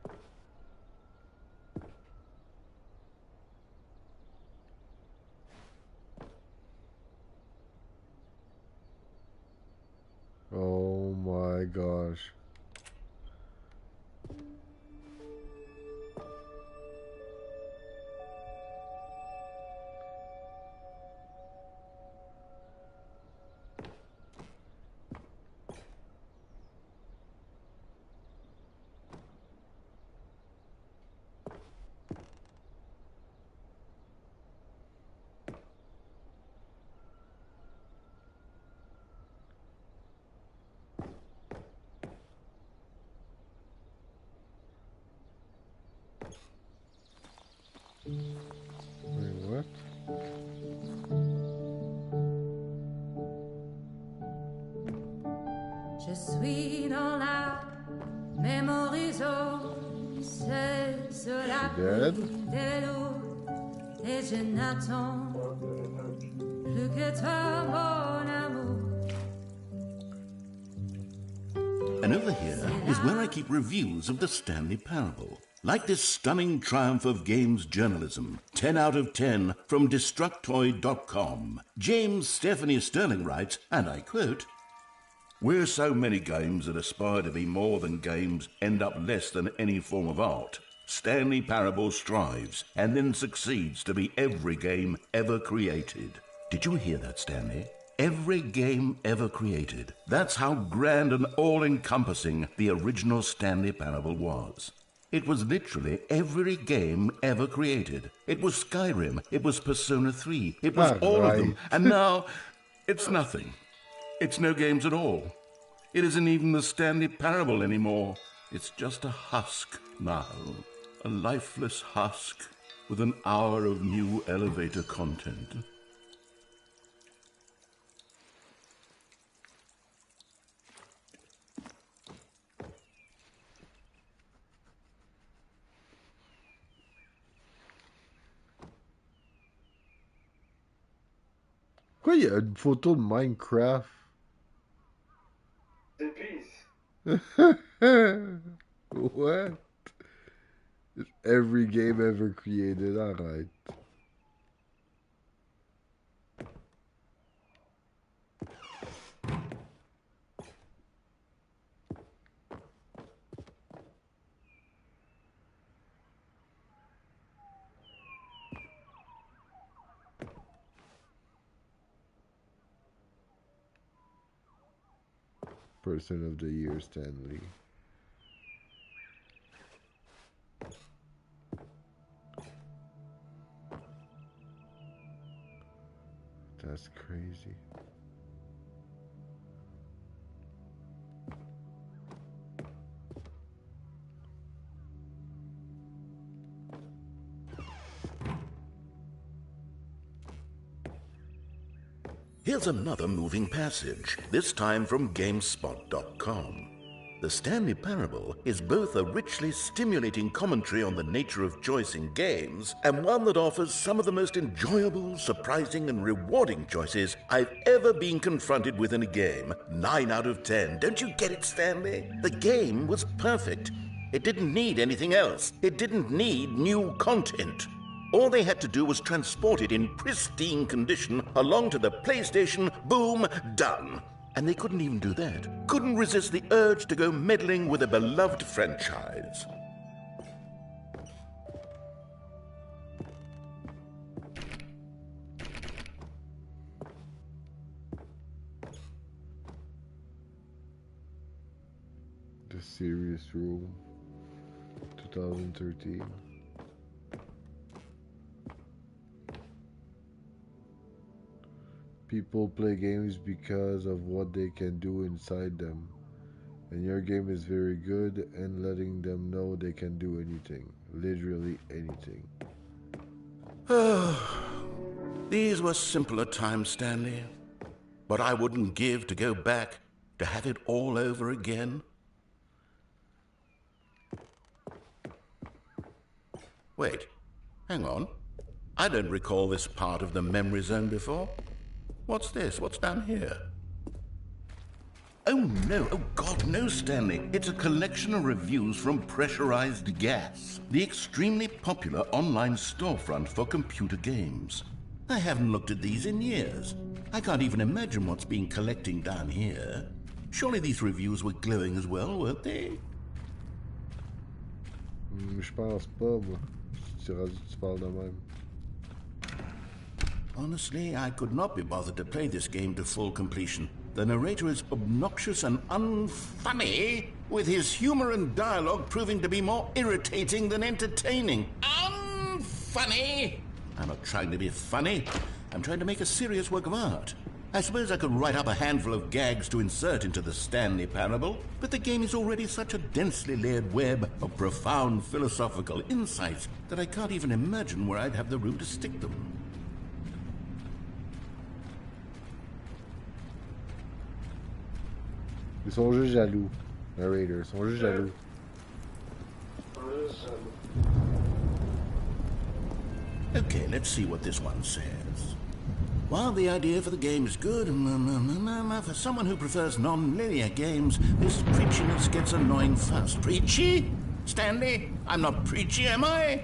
Oh my gosh. Wait, what? Je suis dans la mémorisation, c'est cela des loups, et je n'attends plus que toi, mon amour. And over here is where I keep reviews of the Stanley Parable. Like this stunning triumph of games journalism, 10 out of 10 from Destructoid.com. James Stephanie Sterling writes, and I quote, "Where so many games that aspire to be more than games end up less than any form of art, Stanley Parable strives and then succeeds to be every game ever created." Did you hear that, Stanley? Every game ever created. That's how grand and all-encompassing the original Stanley Parable was. It was literally every game ever created. It was Skyrim, it was Persona 3, it was all of them, and now it's nothing. It's no games at all. It isn't even the Stanley Parable anymore. It's just a husk now, a lifeless husk with an hour of new elevator content. Pourquoi il y a une photo de Minecraft? C'est peace. What? It's every game ever created, alright. Person of the Year, Stanley. That's crazy. Here's another moving passage, this time from GameSpot.com. The Stanley Parable is both a richly stimulating commentary on the nature of choice in games and one that offers some of the most enjoyable, surprising, and rewarding choices I've ever been confronted with in a game. 9 out of 10. Don't you get it, Stanley? The game was perfect. It didn't need anything else. It didn't need new content. All they had to do was transport it in pristine condition along to the PlayStation, boom, done. And they couldn't even do that. Couldn't resist the urge to go meddling with a beloved franchise. The Serious Room, 2013. People play games because of what they can do inside them. And your game is very good and letting them know they can do anything. Literally anything. These were simpler times, Stanley. But I wouldn't give to go back to have it all over again. Wait, hang on. I don't recall this part of the memory zone before. What's this? What's down here? Oh no, oh God, no, Stanley. It's a collection of reviews from Pressurized Gas, the extremely popular online storefront for computer games. I haven't looked at these in years. I can't even imagine what's been collecting down here. Surely these reviews were glowing as well, weren't they? Je pense pas, moi. Tu parles de même. Honestly, I could not be bothered to play this game to full completion. The narrator is obnoxious and unfunny, with his humor and dialogue proving to be more irritating than entertaining. Unfunny! I'm not trying to be funny. I'm trying to make a serious work of art. I suppose I could write up a handful of gags to insert into the Stanley Parable, but the game is already such a densely layered web of profound philosophical insights that I can't even imagine where I'd have the room to stick them. Ils sont juste jaloux. Narrator, ils sont juste jaloux. Okay, let's see what this one says. While the idea for the game is good, for someone who prefers non-linear games, this preachiness gets annoying fast. Preachy? Stanley? I'm not preachy, am I?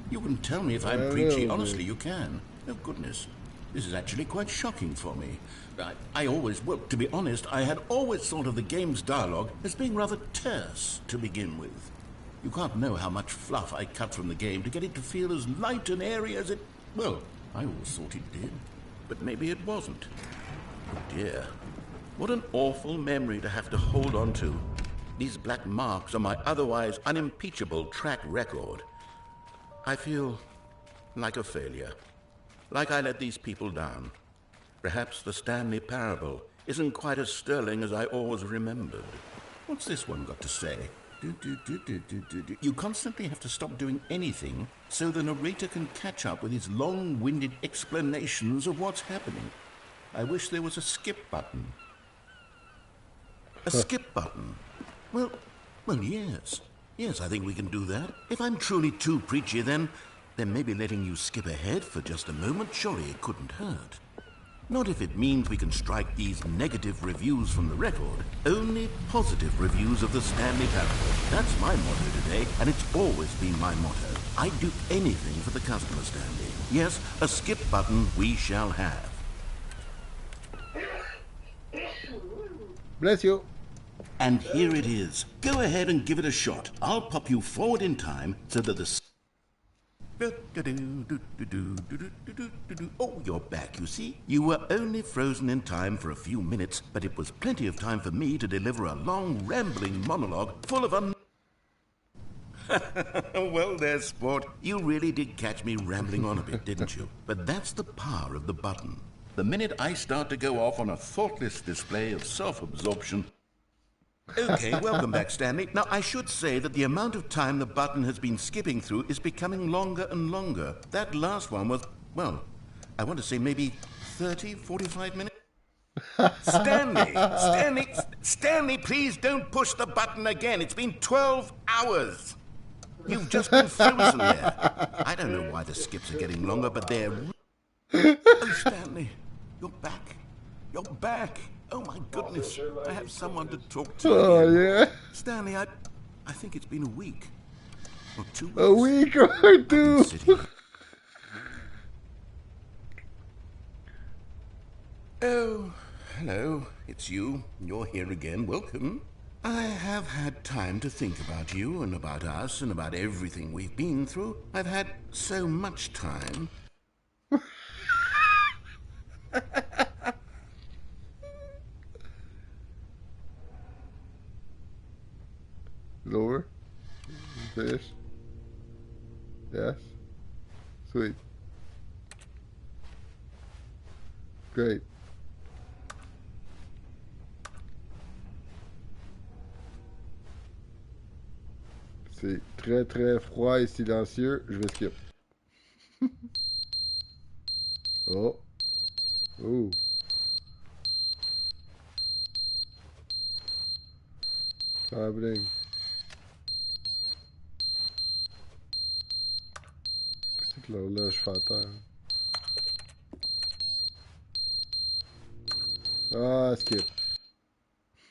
You can tell me if I'm preachy. Honestly, you can. Oh, goodness. This is actually quite shocking for me. Well, to be honest, I had always thought of the game's dialogue as being rather terse to begin with. You can't know how much fluff I cut from the game to get it to feel as light and airy as it... Well, I always thought it did. But maybe it wasn't. Oh dear. What an awful memory to have to hold on to. These black marks on my otherwise unimpeachable track record. I feel like a failure. Like I let these people down. Perhaps the Stanley Parable isn't quite as sterling as I always remembered. What's this one got to say? You constantly have to stop doing anything so the narrator can catch up with his long-winded explanations of what's happening. I wish there was a skip button. A skip button? Well, yes. Yes, I think we can do that. If I'm truly too preachy, then maybe letting you skip ahead for just a moment, surely it couldn't hurt. Not if it means we can strike these negative reviews from the record. Only positive reviews of the Stanley Parable. That's my motto today, and it's always been my motto. I'd do anything for the customer, Stanley. Yes, a skip button we shall have. Bless you. And here it is. Go ahead and give it a shot. I'll pop you forward in time so that the... Oh, you're back, you see? You were only frozen in time for a few minutes, but it was plenty of time for me to deliver a long, rambling monologue full of Well, there, sport. You really did catch me rambling on a bit, didn't you? But that's the power of the button. The minute I start to go off on a thoughtless display of self-absorption... Okay, welcome back, Stanley. Now, I should say that the amount of time the button has been skipping through is becoming longer and longer. That last one was, well, I want to say maybe 30, 45 minutes. Stanley, please don't push the button again. It's been 12 hours. You've just been frozen there. I don't know why the skips are getting longer, but they're... Oh, Stanley, you're back. You're back. Oh, my goodness. I have someone to talk to. Oh, again. yeah. Stanley, I think it's been a week. Or 2 weeks. A week or two. Oh, hello. It's you. You're here again. Welcome. I have had time to think about you and about us and about everything we've been through. I've had so much time. Lower. Fish. Yes. Sweet. Great. C'est très très froid et silencieux. Je vais skip. Oh. Oh. Traveling. Qu'est-ce que l'horloge fait à terre? Ah, skip.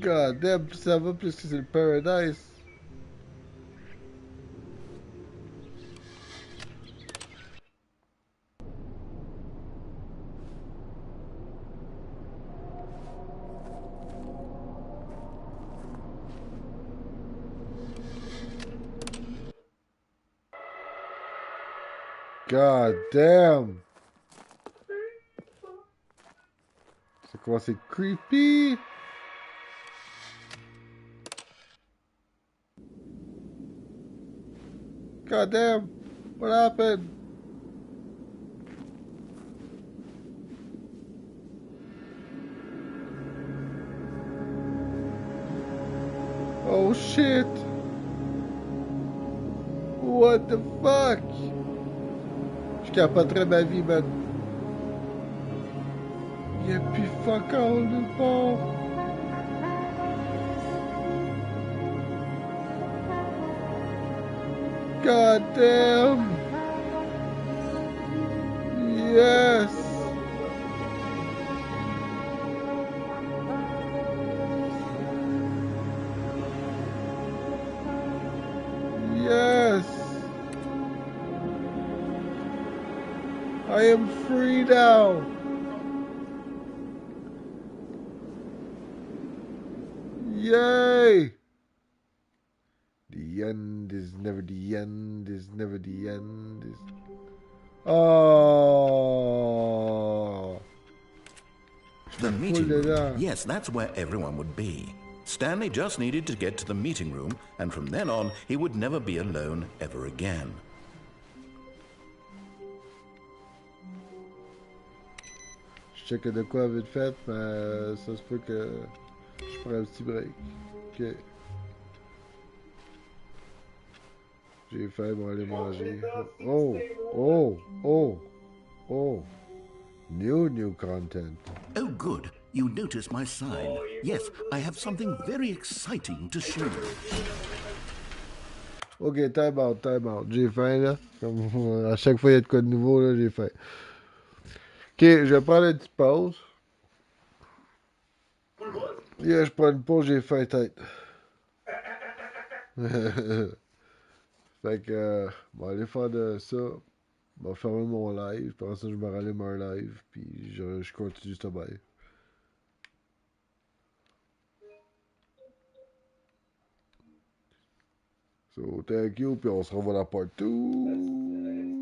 God damn, plus ça va, plus que c'est le paradise. God damn! C'est quoi, c'est creepy? God damn! What happened? Oh shit! What the fuck? Je capoterais ma vie, man. Y'a plus fuck all nulle part. God damn! Yes! Yes! I am free now! Yay! The end is never the end, is never the end. Is... Oh! The meeting room. Yes, that's where everyone would be. Stanley just needed to get to the meeting room, and from then on, he would never be alone ever again. Je check de quoi vite fait, mais ça se peut que je prends un petit break. Ok. J'ai faim pour aller manger. Oh, oh, oh, oh. New content. Oh, good. You noticed my sign. Yes, I have something very exciting to show you. Ok, time out. J'ai faim, là. Comme à chaque fois, il y a de quoi de nouveau, là, j'ai faim. Ok, je vais prendre une petite pause. Yeah, je prends une pause, j'ai faim, tête. Fait que, on va aller faire de ça. On va fermer mon live. Puis ça, je me rallume un live. Puis je continue ce bail. So, thank you. Puis on se revoit dans part 2.